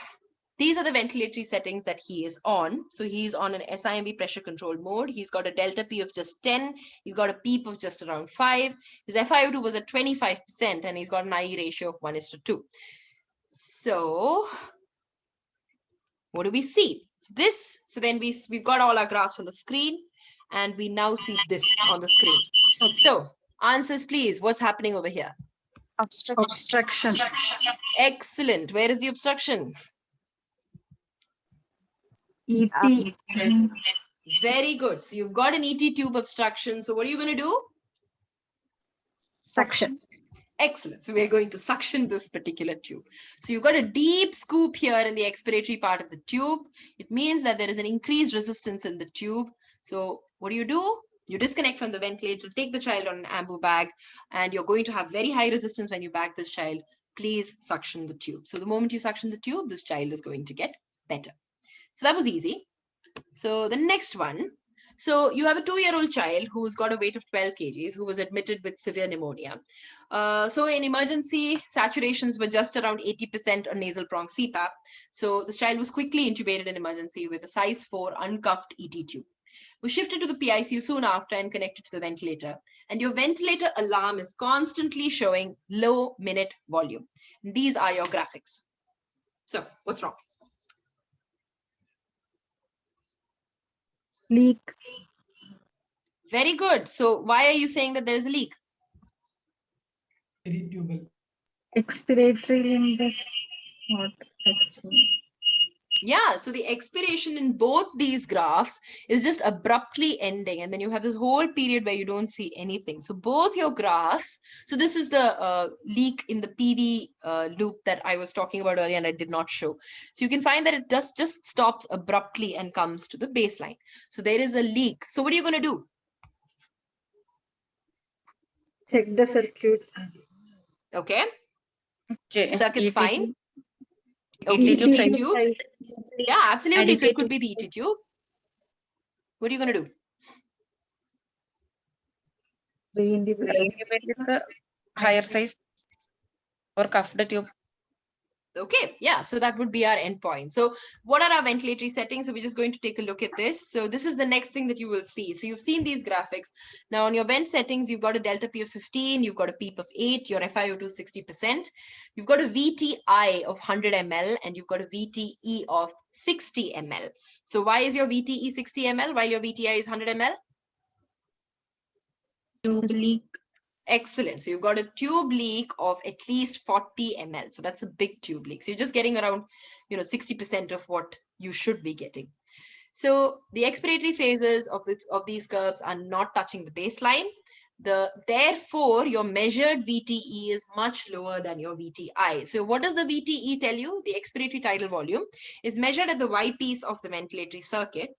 S1: these are the ventilatory settings that he is on. So he's on an SIMV pressure controlled mode. He's got a delta P of just 10. He's got a PEEP of just around 5. His FiO2 was at 25%, and he's got an IE ratio of 1:2. So what do we see? So then we've got all our graphs on the screen, and we now see this on the screen. So answers, please. What's happening over here?
S3: Obstruction.
S1: Excellent. Where is the obstruction?
S3: ET.
S1: Very good. So you've got an ET tube obstruction. So what are you going to do?
S3: Suction.
S1: Excellent. So we're going to suction this particular tube. So you've got a deep scoop here in the expiratory part of the tube. It means that there is an increased resistance in the tube. So what do? You disconnect from the ventilator, take the child on an ambu bag, and you're going to have very high resistance when you bag this child. Please suction the tube. So the moment you suction the tube, this child is going to get better. So that was easy. So the next one. So you have a 2-year-old child who's got a weight of 12 kgs who was admitted with severe pneumonia. So in emergency, saturations were just around 80% on nasal prong CPAP. So this child was quickly intubated in emergency with a size 4 uncuffed ET tube. Was shifted to the PICU soon after and connected to the ventilator. And your ventilator alarm is constantly showing low minute volume. And these are your graphics. So what's wrong?
S3: Leak.
S1: Very good. So why are you saying that there's a leak?
S4: Peritubal.
S3: Expiratory limb is not touching.
S1: Yeah, so the expiration in both these graphs is just abruptly ending, and then you have this whole period where you don't see anything. So both your graphs, so this is the leak in the PD loop that I was talking about earlier and I did not show. So you can find that it just stops abruptly and comes to the baseline. So there is a leak. So what are you going to do?
S3: Check the circuit.
S1: Okay,
S5: J-
S1: circuit's
S5: ET
S1: fine.
S5: ET
S1: Okay,
S5: tube
S1: ET
S5: size.
S1: tubes. Yeah, absolutely. So it could
S6: Adequate
S1: be the ET tube. What are you going to do?
S3: Re-intubate.
S5: Intubate with the higher size or cuffed tube.
S1: Okay, yeah, so that would be our endpoint. So what are our ventilatory settings? So we're just going to take a look at this. So this is the next thing that you will see. So you've seen these graphics. Now on your vent settings, you've got a delta P of 15, you've got a PEEP of 8, your FiO2 is 60%. You've got a VTI of 100 ml and you've got a VTE of 60 ml. So why is your VTE 60 ml while your VTI is 100 ml?
S6: tube leak.
S1: Excellent. So you've got a tube leak of at least 40 ml. So that's a big tube leak. So you're just getting around, 60% of what you should be getting. So the expiratory phases of these curves are not touching the baseline. Therefore, your measured VTE is much lower than your VTI. So what does the VTE tell you? The expiratory tidal volume is measured at the Y piece of the ventilatory circuit.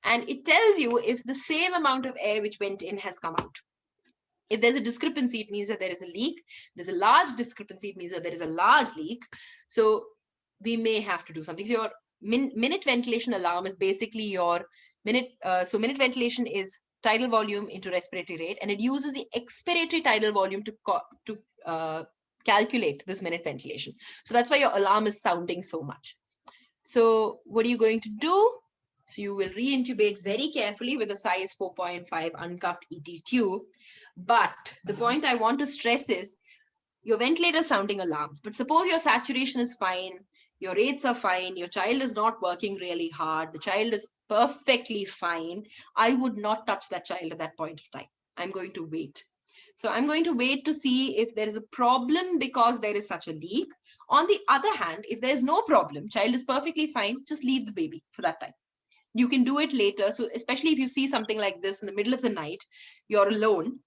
S1: And it tells you if the same amount of air which went in has come out. If there's a discrepancy, it means that there is a leak. There's a large discrepancy, it means that there is a large leak. So we may have to do something. So your minute ventilation alarm is basically your minute. So minute ventilation is tidal volume into respiratory rate, and it uses the expiratory tidal volume to calculate this minute ventilation. So that's why your alarm is sounding so much. So what are you going to do? So you will re-intubate very carefully with a size 4.5 uncuffed ET tube. But the point I want to stress is your ventilator sounding alarms. But suppose your saturation is fine, your rates are fine, your child is not working really hard, the child is perfectly fine. I would not touch that child at that point of time. I'm going to wait. So I'm going to wait to see if there is a problem because there is such a leak. On the other hand, if there's no problem, child is perfectly fine, just leave the baby for that time. You can do it later. So especially if you see something like this in the middle of the night, you're alone,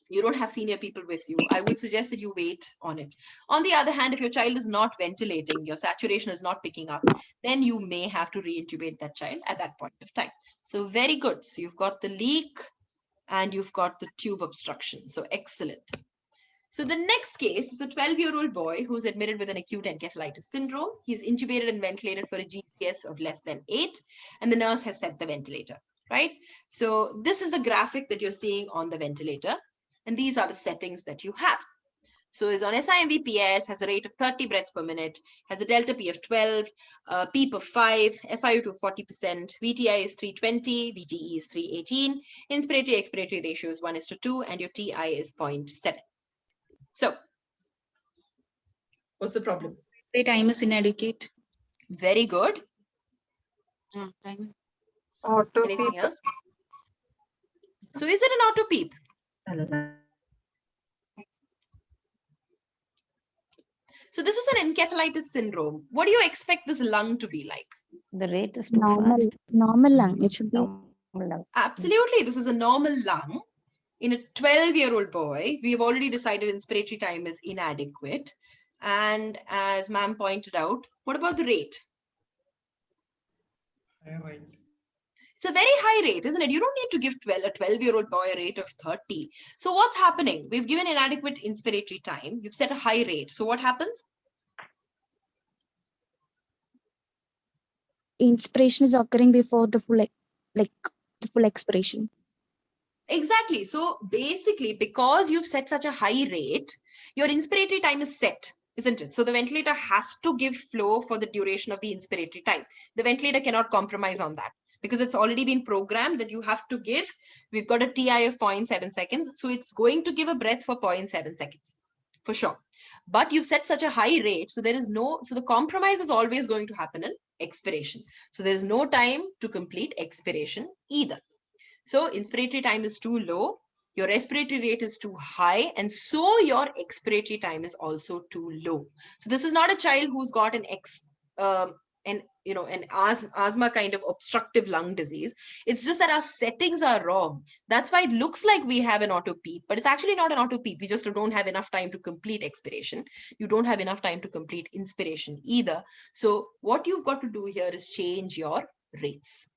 S1: you don't have senior people with you, I would suggest that you wait on it. On the other hand, if your child is not ventilating, your saturation is not picking up, then you may have to re-intubate that child at that point of time. So very good. So you've got the leak and you've got the tube obstruction. So excellent. So the next case is a 12-year-old boy who's admitted with an acute encephalitis syndrome. He's intubated and ventilated for a GPS of less than 8, and the nurse has set the ventilator, right? So this is the graphic that you're seeing on the ventilator, and these are the settings that you have. So is on SIMVPS, has a rate of 30 breaths per minute, has a delta P of 12, PEEP of 5, FiO2 of 40%, VTI is 320, VTE is 318, inspiratory expiratory ratio is 1:2, and your TI is 0.7. So, what's the problem?
S6: The time is inadequate.
S1: Very good.
S5: Time.
S3: Auto
S1: Anything
S3: PEEP.
S1: else? So, is it an auto PEEP? So, this is an encephalitis syndrome. What do you expect this lung to be like?
S2: The rate is too
S8: Normal,
S2: fast.
S8: normal lung. It should be
S2: Normal
S1: Absolutely. This is a normal lung. In a 12-year-old boy, we have already decided inspiratory time is inadequate. And as ma'am pointed out, what about the rate?
S4: Right.
S1: It's a very high rate, isn't it? You don't need to give a 12-year-old boy a rate of 30. So what's happening? We've given inadequate inspiratory time. You've set a high rate. So what happens?
S9: Inspiration is occurring before the full, the full expiration.
S1: Exactly. So basically, because you've set such a high rate, your inspiratory time is set, isn't it? So the ventilator has to give flow for the duration of the inspiratory time. The ventilator cannot compromise on that because it's already been programmed that you have to give. We've got a TI of 0.7 seconds. So it's going to give a breath for 0.7 seconds for sure. But you've set such a high rate. So the compromise is always going to happen in expiration. So there is no time to complete expiration either. So inspiratory time is too low, your respiratory rate is too high, and so your expiratory time is also too low. So this is not a child who's got an asthma kind of obstructive lung disease. It's just that our settings are wrong. That's why it looks like we have an auto PEEP, but it's actually not an auto PEEP. We just don't have enough time to complete expiration. You don't have enough time to complete inspiration either. So what you've got to do here is change your rates.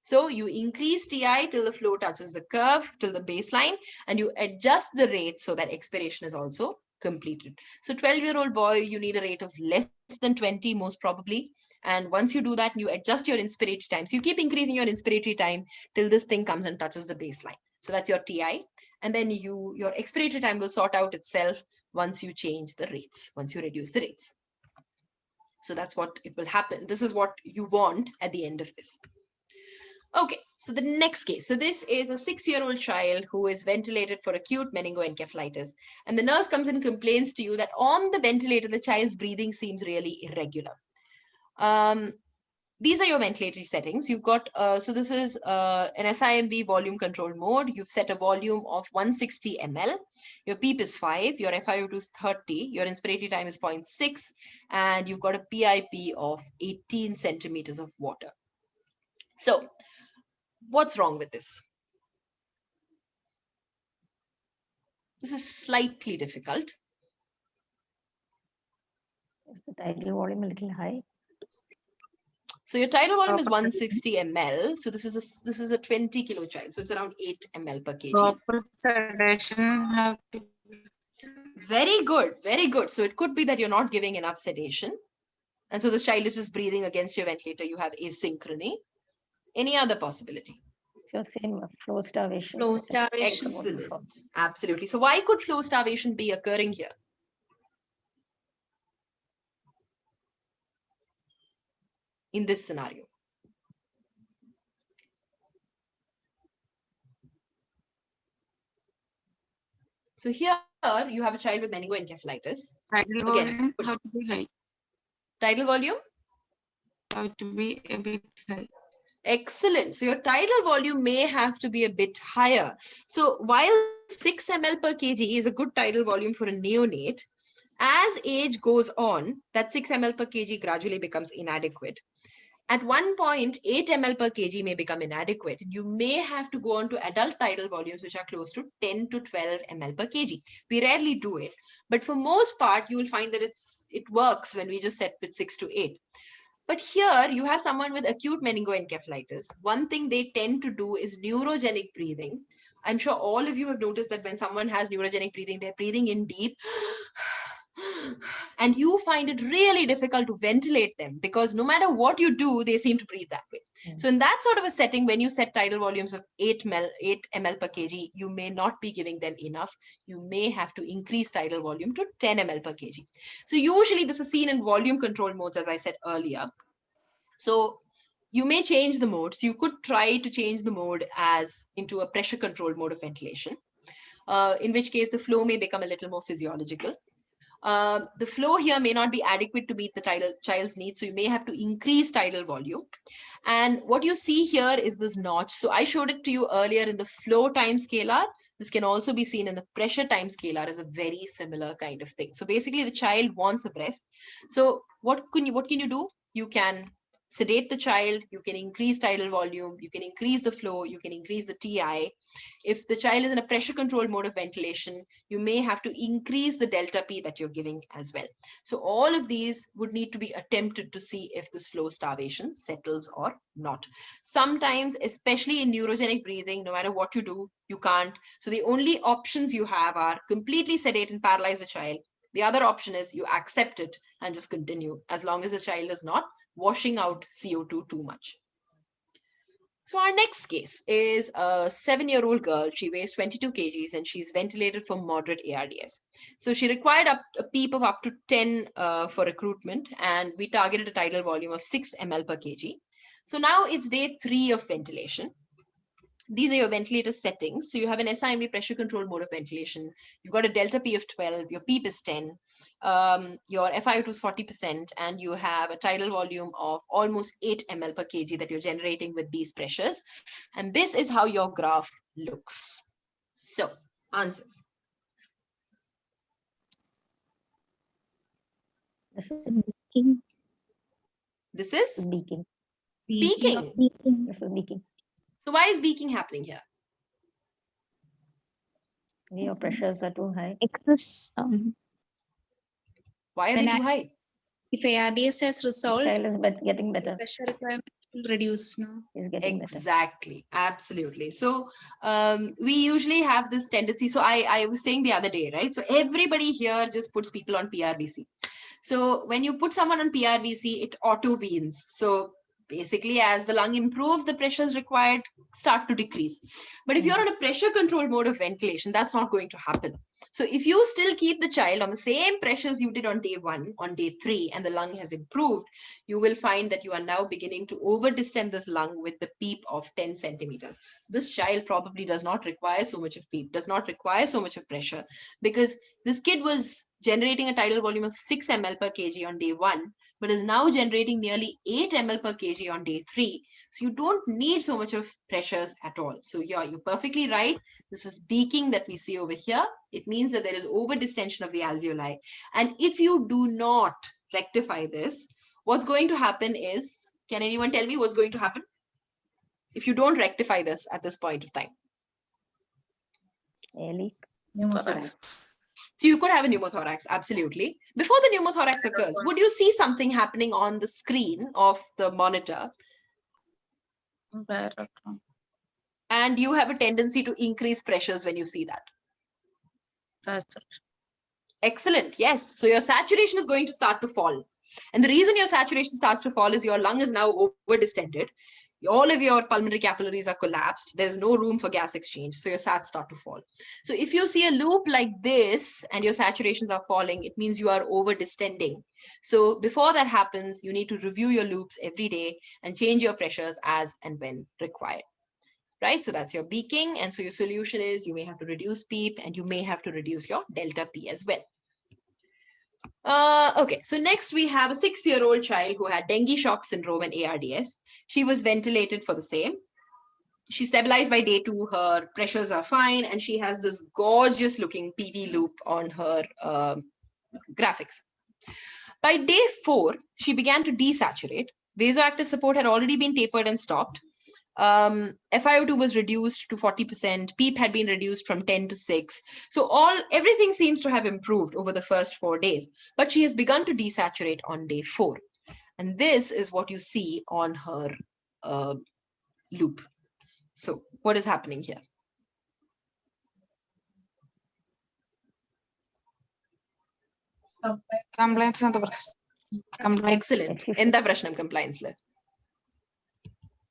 S1: So you increase TI till the flow touches the curve, till the baseline, and you adjust the rate so that expiration is also completed. So 12-year-old boy, you need a rate of less than 20 most probably. And once you do that, you adjust your inspiratory time. So you keep increasing your inspiratory time till this thing comes and touches the baseline. So that's your TI. And then your expiratory time will sort out itself once you change the rates, once you reduce the rates. So that's what it will happen. This is what you want at the end of this. Okay, so the next case. So this is a 6-year-old child who is ventilated for acute meningoencephalitis. And the nurse comes and complains to you that on the ventilator, the child's breathing seems really irregular. These are your ventilatory settings. You've got, so this is an SIMV volume control mode. You've set a volume of 160 ml. Your PEEP is 5, your FiO2 is 30, your inspiratory time is 0.6, and you've got a PIP of 18 centimeters of water. So what's wrong with this? This is slightly difficult.
S2: Is the tidal volume a little high?
S1: So your tidal volume is 160 ml. So this is a 20 kilo child. So it's around 8 ml per kg.
S5: Proper sedation have to be.
S1: Very good, very good. So it could be that you're not giving enough sedation. And so this child is just breathing against your ventilator. You have asynchrony. Any other possibility?
S2: Sure, same flow starvation.
S6: Flow starvation.
S1: Excellent. Absolutely. So why could flow starvation be occurring here? In this scenario. So here you have a child with meningoencephalitis.
S5: Tidal volume have to be high.
S1: Tidal volume?
S5: Have to be a bit high.
S1: Excellent. So your tidal volume may have to be a bit higher. So while 6 ml per kg is a good tidal volume for a neonate, as age goes on, that 6 ml per kg gradually becomes inadequate. At one point, 8 ml per kg may become inadequate. You may have to go on to adult tidal volumes, which are close to 10 to 12 ml per kg. We rarely do it, but for most part, you will find that it works when we just set with 6 to 8. But here you have someone with acute meningoencephalitis. One thing they tend to do is neurogenic breathing. I'm sure all of you have noticed that when someone has neurogenic breathing, they're breathing in deep. And you find it really difficult to ventilate them because no matter what you do, they seem to breathe that way. So in that sort of a setting, when you set tidal volumes of 8 ml per kg, you may not be giving them enough. You may have to increase tidal volume to 10 ml per kg. So usually this is seen in volume control modes, as I said earlier. So you may change the mode. So you could try to change the mode as into a pressure controlled mode of ventilation, in which case the flow may become a little more physiological. The flow here may not be adequate to meet the child's needs. So you may have to increase tidal volume. And what you see here is this notch. So I showed it to you earlier in the flow time scalar. This can also be seen in the pressure time scalar as a very similar kind of thing. So basically the child wants a breath. So what can you do? You can sedate the child, you can increase tidal volume, you can increase the flow, you can increase the TI. If the child is in a pressure controlled mode of ventilation, you may have to increase the delta P that you're giving as well. So all of these would need to be attempted to see if this flow starvation settles or not. Sometimes, especially in neurogenic breathing, no matter what you do, you can't. So the only options you have are completely sedate and paralyze the child. The other option is you accept it and just continue as long as the child is not washing out CO2 too much. So our next case is a 7-year-old girl. She weighs 22 kgs and she's ventilated for moderate ARDS. So she required a PEEP of up to 10 for recruitment, and we targeted a tidal volume of 6 ml per kg. So now it's day 3 of ventilation. These are your ventilator settings. So you have an SIMV pressure control mode of ventilation. You've got a delta P of 12, your PEEP is 10, your FiO2 is 40%, and you have a tidal volume of almost 8 ml per kg that you're generating with these pressures. And this is how your graph looks. So, answers.
S2: This is
S9: Beaking.
S1: This is
S2: beaking.
S1: beaking.
S9: Beaking.
S2: This is beaking.
S1: So why is beaking happening here?
S2: Your pressures are too high.
S9: Excess.
S1: Why are
S6: When
S1: they too high?
S6: If ARDS has resolved,
S2: Child is getting
S6: the
S2: better.
S6: pressure requirement will reduce now.
S2: Is getting better.
S1: Exactly, absolutely. So we usually have this tendency. So I was saying the other day, right? So everybody here just puts people on PRVC. So when you put someone on PRVC, it auto weans. So basically, as the lung improves, the pressures required start to decrease. But if you're on a pressure control mode of ventilation, that's not going to happen. So if you still keep the child on the same pressures you did on day 1, on day 3, and the lung has improved, you will find that you are now beginning to over distend this lung with the PEEP of 10 centimeters. This child probably does not require so much of PEEP, does not require so much of pressure, because this kid was generating a tidal volume of 6 ml per kg on day 1, but is now generating nearly 8 ml per kg on day 3. So you don't need so much of pressures at all. So yeah, you're perfectly right. This is beaking that we see over here. It means that there is over distension of the alveoli. And if you do not rectify this, what's going to happen is, can anyone tell me what's going to happen if you don't rectify this at this point of time?
S2: Air leak.
S8: Pneumothorax.
S1: So you could have a pneumothorax, absolutely. Before the pneumothorax occurs, would you see something happening on the screen of the monitor? And you have a tendency to increase pressures when you see that. Excellent. Yes. So your saturation is going to start to fall. And the reason your saturation starts to fall is your lung is now over distended. All of your pulmonary capillaries are collapsed. There's no room for gas exchange. So your sats start to fall. So if you see a loop like this and your saturations are falling, it means you are over distending. So before that happens, you need to review your loops every day and change your pressures as and when required. Right? So that's your beaking. And so your solution is you may have to reduce PEEP and you may have to reduce your delta P as well. Okay, so next we have a 6-year-old child who had dengue shock syndrome and ARDS. She was ventilated for the same. She stabilized by day 2, her pressures are fine, and she has this gorgeous looking PV loop on her graphics. By day 4, she began to desaturate. Vasoactive support had already been tapered and stopped. FiO2 was reduced to 40%, PEEP had been reduced from 10 to 6. So everything seems to have improved over the first 4 days, but she has begun to desaturate on day 4. And this is what you see on her loop. So what is happening here?
S5: Compliance and the compliance.
S1: Excellent. Enda prashnam compliance le.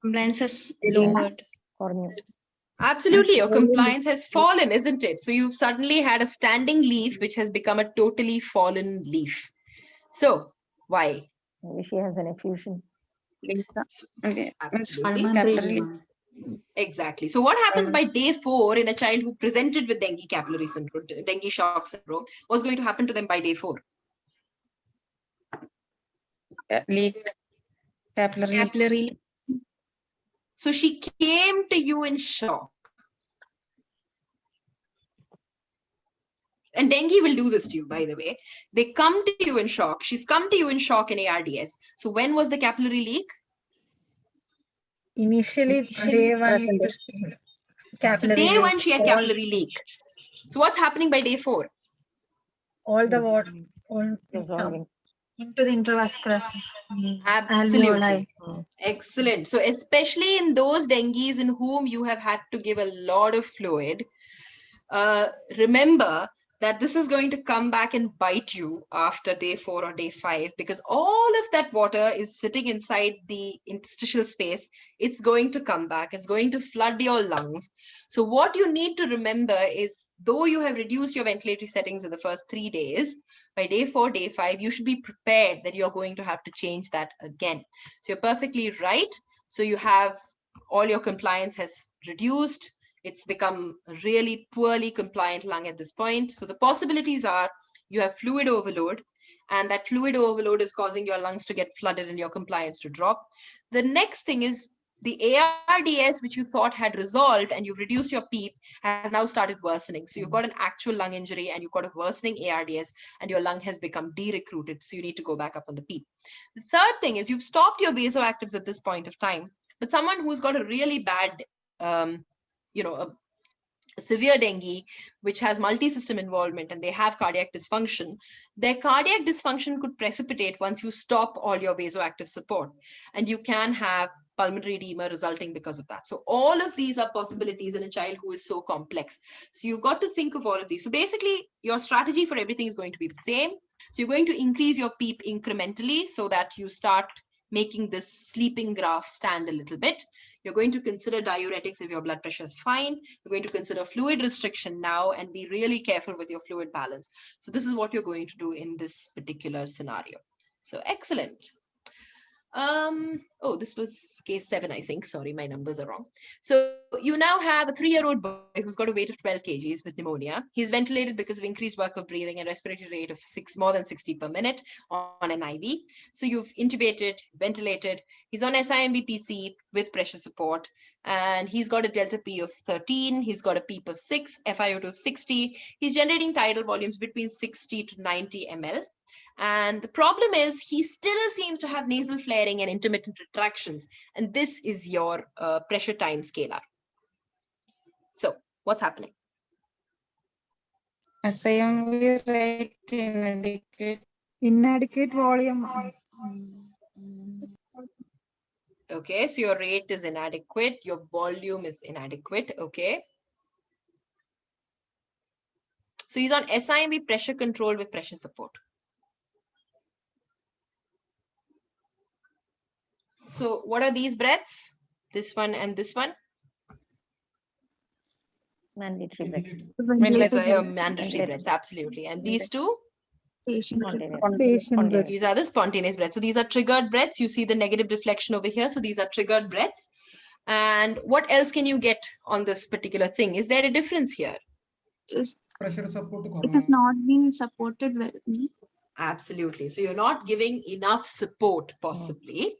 S6: Compliance has lowered.
S1: Absolutely, your compliance has fallen, isn't it? So you've suddenly had a standing leaf which has become a totally fallen leaf. So why?
S2: Maybe she has an effusion.
S1: Exactly. So what happens by day 4 in a child who presented with dengue capillary syndrome, dengue shock syndrome? What's going to happen to them by day 4?
S5: Leak.
S6: Capillary.
S1: So she came to you in shock. And dengue will do this to you, by the way. They come to you in shock. She's come to you in shock in ARDS. So when was the capillary leak?
S3: Initially, day one is
S1: So
S3: capillary
S1: day
S3: leak.
S1: one, she had capillary leak. So what's happening by day 4?
S3: All the water
S2: Dissolving.
S3: into the intravascular
S1: Absolutely.
S3: alveoli.
S1: Excellent. So especially in those dengues in whom you have had to give a lot of fluid, remember that this is going to come back and bite you after day 4 or day 5, because all of that water is sitting inside the interstitial space. It's going to come back. It's going to flood your lungs. So what you need to remember is, though you have reduced your ventilatory settings in the first 3 days, by day 4, day 5, you should be prepared that you're going to have to change that again. So you're perfectly right. So you have all your compliance has reduced. It's become a really poorly compliant lung at this point. So the possibilities are you have fluid overload, and that fluid overload is causing your lungs to get flooded and your compliance to drop. The next thing is the ARDS, which you thought had resolved and you've reduced your PEEP, has now started worsening. So you've got an actual lung injury and you've got a worsening ARDS and your lung has become de-recruited. So you need to go back up on the PEEP. The third thing is you've stopped your vasoactives at this point of time, but someone who's got a really bad a severe dengue, which has multi-system involvement and they have cardiac dysfunction, their cardiac dysfunction could precipitate once you stop all your vasoactive support, and you can have pulmonary edema resulting because of that. So all of these are possibilities in a child who is so complex. So you've got to think of all of these. So basically your strategy for everything is going to be the same. So you're going to increase your PEEP incrementally so that you start making this sleeping graph stand a little bit. You're going to consider diuretics if your blood pressure is fine. You're going to consider fluid restriction now and be really careful with your fluid balance. So this is what you're going to do in this particular scenario. So excellent. Oh, this was case 7, I think. Sorry, my numbers are wrong. So you now have a 3-year-old boy who's got a weight of 12 kgs with pneumonia. He's ventilated because of increased work of breathing and respiratory rate of more than 60 per minute on an IV. So you've intubated, ventilated. He's on SIMBPC with pressure support, and he's got a delta P of 13. He's got a PEEP of 6, FiO2 of 60. He's generating tidal volumes between 60 to 90 ml. And the problem is he still seems to have nasal flaring and intermittent retractions. And this is your pressure time scalar. So what's happening?
S5: SIMV rate inadequate.
S3: Inadequate volume.
S1: Okay, so your rate is inadequate. Your volume is inadequate. Okay. So he's on SIMV pressure control with pressure support. So what are these breaths? This one and this one?
S2: Mandatory breaths.
S1: These are your mandatory breaths, absolutely. And these two?
S2: Spontaneous.
S1: These are the spontaneous breaths. So these are triggered breaths. You see the negative deflection over here. So these are triggered breaths. And what else can you get on this particular thing? Is there a difference here?
S4: Pressure support.
S9: It has not been supported well.
S1: Absolutely. So you're not giving enough support, possibly.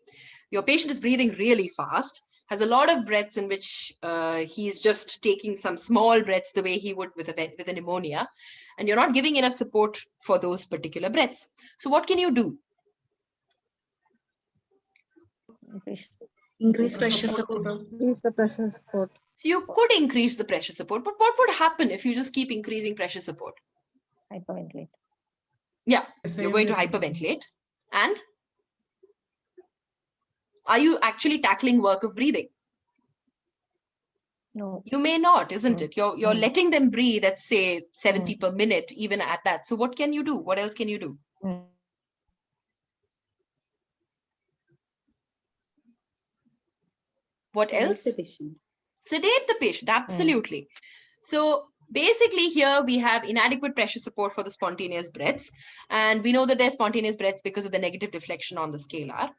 S1: Your patient is breathing really fast, has a lot of breaths in which he's just taking some small breaths the way he would with a pneumonia, and you're not giving enough support for those particular breaths. So what can you do?
S6: Increase pressure support.
S3: Increase the pressure support.
S1: So you could increase the pressure support, but what would happen if you just keep increasing pressure support?
S2: Hyperventilate.
S1: Yeah, you're going to hyperventilate. And are you actually tackling work of breathing?
S2: No.
S1: You may not, isn't it? You're letting them breathe at, say, 70 per minute, even at that. So what can you do? What else can you do? What else? Sedate the patient, absolutely. So basically here we have inadequate pressure support for the spontaneous breaths. And we know that they're spontaneous breaths because of the negative deflection on the scalar.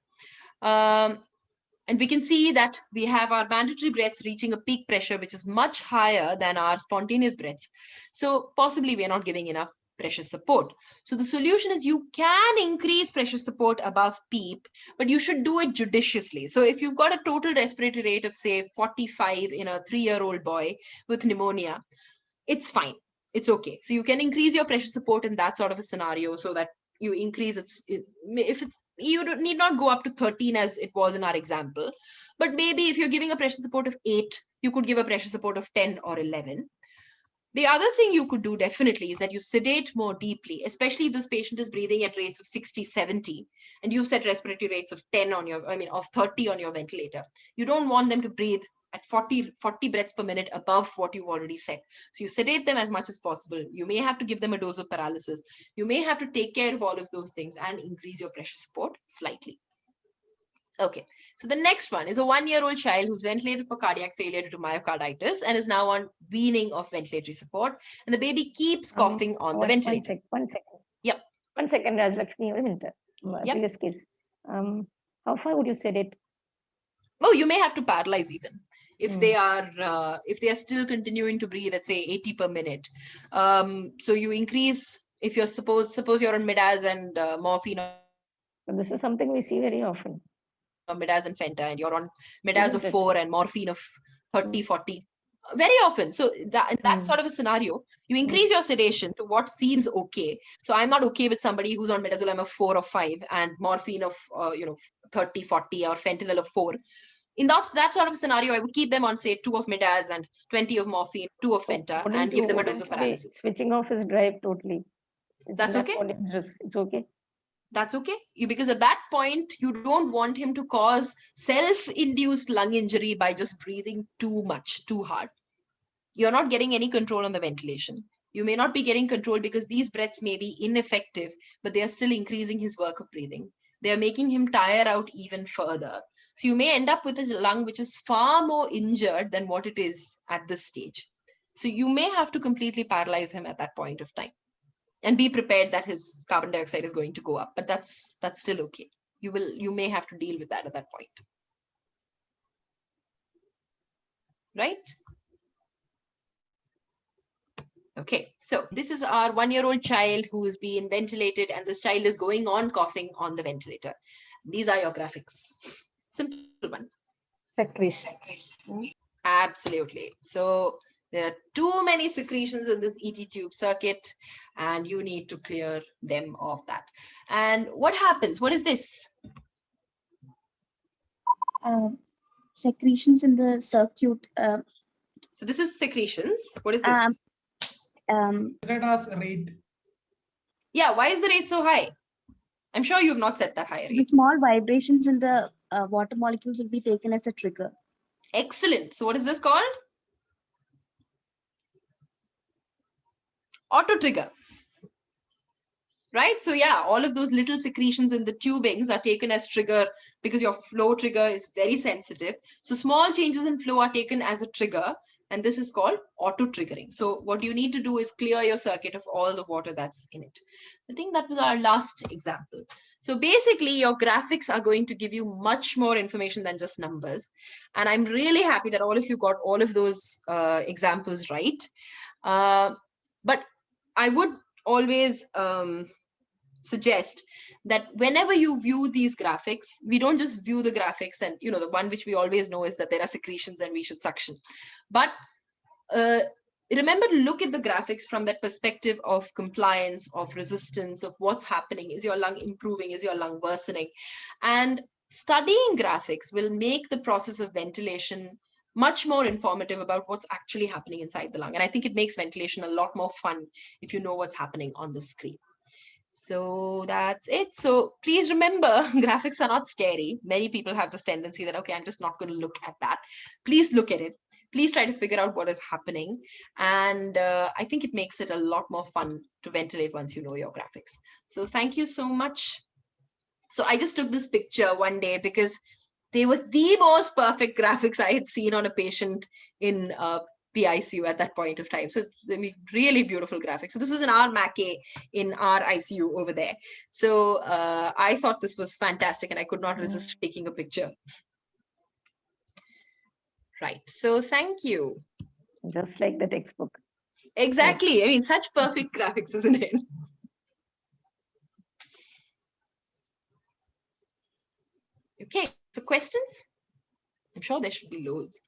S1: And we can see that we have our mandatory breaths reaching a peak pressure, which is much higher than our spontaneous breaths. So possibly we are not giving enough pressure support. So the solution is you can increase pressure support above PEEP, but you should do it judiciously. So if you've got a total respiratory rate of, say, 45 in a 3-year-old boy with pneumonia, it's fine. It's okay. So you can increase your pressure support in that sort of a scenario so that you increase if it's you need not go up to 13 as it was in our example, but maybe if you're giving a pressure support of 8, you could give a pressure support of 10 or 11. The other thing you could do definitely is that you sedate more deeply, especially if this patient is breathing at rates of 60, 70, and you've set respiratory rates of 30 on your ventilator. You don't want them to breathe at 40 breaths per minute above what you've already set. So you sedate them as much as possible. You may have to give them a dose of paralysis. You may have to take care of all of those things and increase your pressure support slightly. Okay, so the next one is a 1-year-old child who's ventilated for cardiac failure due to myocarditis and is now on weaning of ventilatory support. And the baby keeps coughing on the ventilator.
S2: One second.
S1: Yep.
S2: 1 second, Rajalakshmi, a minute.
S1: Yep.
S2: Previous case. How far would you sedate?
S1: Oh, you may have to paralyze even if they are still continuing to breathe at say 80 per minute. So you increase if you're suppose you're on midaz and morphine.
S2: This is something we see very often.
S1: Midaz and Fenta, and you're on midaz
S2: Isn't
S1: of
S2: it?
S1: 4 and morphine of 30, 40. Very often. So in that sort of a scenario, you increase your sedation to what seems okay. So I'm not okay with somebody who's on midazolam of 4 or 5 and morphine of 30, 40 or fentanyl of 4. In that sort of a scenario, I would keep them on say 2 of midaz and 20 of morphine, 2 of Fenta, and give them a dose of paralysis.
S2: Switching off his drive totally.
S1: That's okay.
S2: It's okay.
S1: That's okay. Because at that point, you don't want him to cause self-induced lung injury by just breathing too much, too hard. You're not getting any control on the ventilation. You may not be getting control because these breaths may be ineffective, but they are still increasing his work of breathing. They are making him tire out even further. So you may end up with a lung which is far more injured than what it is at this stage. So you may have to completely paralyze him at that point of time. And be prepared that his carbon dioxide is going to go up, but that's still okay. You may have to deal with that at that point. Right? Okay, so this is our 1-year-old child who is being ventilated, and this child is going on coughing on the ventilator. These are your graphics. Simple one.
S3: Secretion.
S1: Absolutely. So there are too many secretions in this ET tube circuit, and you need to clear them of that. And what happens? What is this?
S9: Secretions in the circuit.
S1: So this is secretions. What is this?
S4: Considered as rate.
S1: Yeah, why is the rate so high? I'm sure you've not set that high
S9: The
S1: rate.
S9: small vibrations in the water molecules will be taken as a trigger.
S1: Excellent. So what is this called? Auto trigger. Right? So yeah, all of those little secretions in the tubings are taken as trigger because your flow trigger is very sensitive. So small changes in flow are taken as a trigger, and this is called auto triggering. So what you need to do is clear your circuit of all the water that's in it. I think that was our last example. So basically your graphics are going to give you much more information than just numbers. And I'm really happy that all of you got all of those examples right. But I would always suggest that whenever you view these graphics, we don't just view the graphics and, the one which we always know is that there are secretions and we should suction. But remember to look at the graphics from that perspective of compliance, of resistance, of what's happening. Is your lung improving? Is your lung worsening? And studying graphics will make the process of ventilation much more informative about what's actually happening inside the lung. And I think it makes ventilation a lot more fun if you know what's happening on the screen. So that's it. So please remember, graphics are not scary. Many people have this tendency that, okay, I'm just not going to look at that. Please look at it. Please try to figure out what is happening. And I think it makes it a lot more fun to ventilate once you know your graphics. So thank you so much. So I just took this picture one day because they were the most perfect graphics I had seen on a patient in PICU at that point of time. So they really beautiful graphics. So this is in our MAC-A in our ICU over there. So I thought this was fantastic and I could not resist taking a picture. Right. So thank you.
S2: Just like the textbook.
S1: Exactly. I mean, such perfect graphics, isn't it? Okay. So questions? I'm sure there should be loads.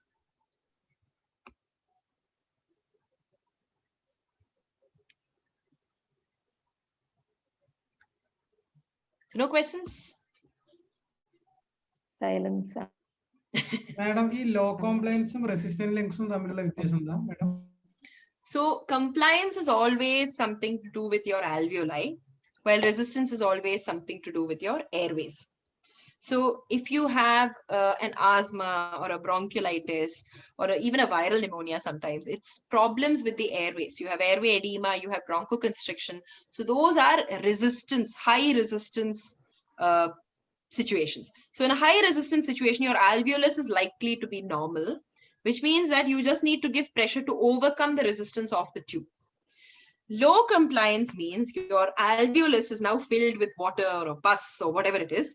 S1: So no questions?
S2: silence.
S4: Madam, ഈ low compliance resistant lungs തമ്മിലുള്ള വ്യത്യാസം എന്താ madam?
S1: So compliance is always something to do with your alveoli, while resistance is always something to do with your airways. So if you have an asthma or a bronchiolitis or even a viral pneumonia, sometimes it's problems with the airways. You have airway edema, you have bronchoconstriction. So those are resistance, high resistance situations. So in a high resistance situation, your alveolus is likely to be normal, which means that you just need to give pressure to overcome the resistance of the tube. Low compliance means your alveolus is now filled with water or pus or whatever it is.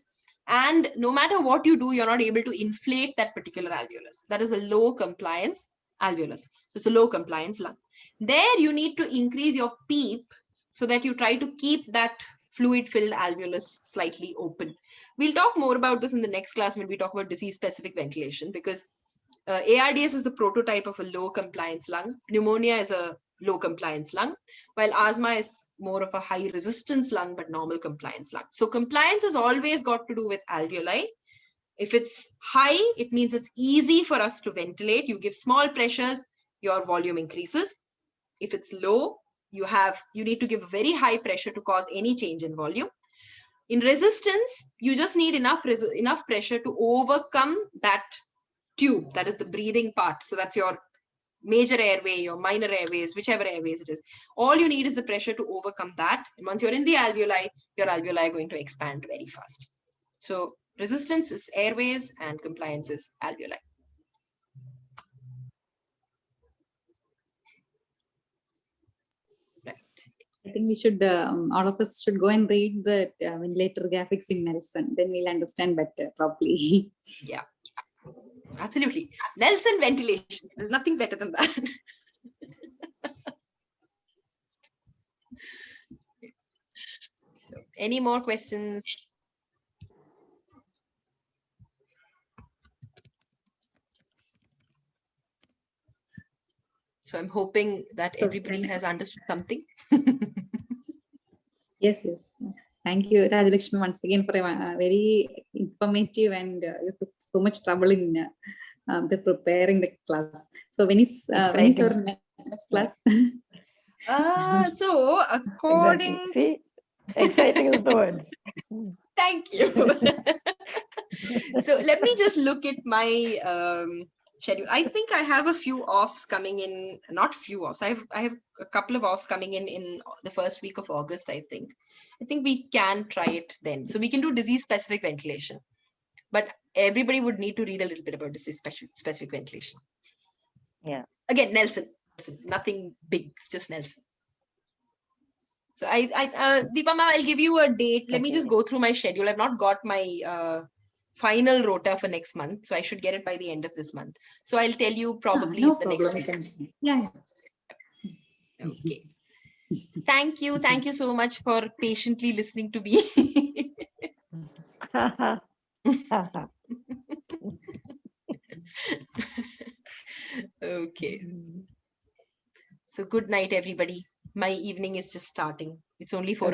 S1: And no matter what you do, you're not able to inflate that particular alveolus. That is a low compliance alveolus. So it's a low compliance lung. There you need to increase your PEEP so that you try to keep that fluid-filled alveolus slightly open. We'll talk more about this in the next class when we talk about disease-specific ventilation, because ARDS is the prototype of a low compliance lung. Pneumonia is a low compliance lung, while asthma is more of a high resistance lung, but normal compliance lung. So compliance has always got to do with alveoli. If it's high, it means it's easy for us to ventilate. You give small pressures, your volume increases. If it's low, you need to give very high pressure to cause any change in volume. In resistance, you just need enough pressure to overcome that tube, that is the breathing part. So that's your major airway, your minor airways, whichever airways it is. All you need is the pressure to overcome that. And once you're in the alveoli, your alveoli are going to expand very fast. So resistance is airways and compliance is alveoli. Right.
S8: I think we should, all of us should go and read the ventilator graphics in Nelson. Then we'll understand better properly.
S1: Yeah. Absolutely. Nelson ventilation. There's nothing better than that. So, any more questions? So I'm hoping that everybody has understood something.
S8: Yes, yes. Thank you, Rajalakshmi, once again for a very informative and you took so much trouble in preparing the class. So when is our next class?
S1: So according,
S2: Exactly. See, exciting is the word.
S1: thank you. So let me just look at my schedule. I think I have a few offs coming in, not few offs. I have a couple of offs coming in the first week of August, I think. I think we can try it then. So we can do disease-specific ventilation. But everybody would need to read a little bit about disease-specific ventilation.
S2: Yeah.
S1: Again, Nelson. Nothing big, just Nelson. So Deepa ma'am, I'll give you a date. Let me just go through my schedule. I've not got my final rota for next month, so I should get it by the end of this month. So I'll tell you probably
S8: No
S1: the next
S8: problem.
S1: week.
S8: Yeah.
S1: Okay. Thank you so much for patiently listening to me. Okay. So good night, everybody. My evening is just starting. It's only 4 o'clock.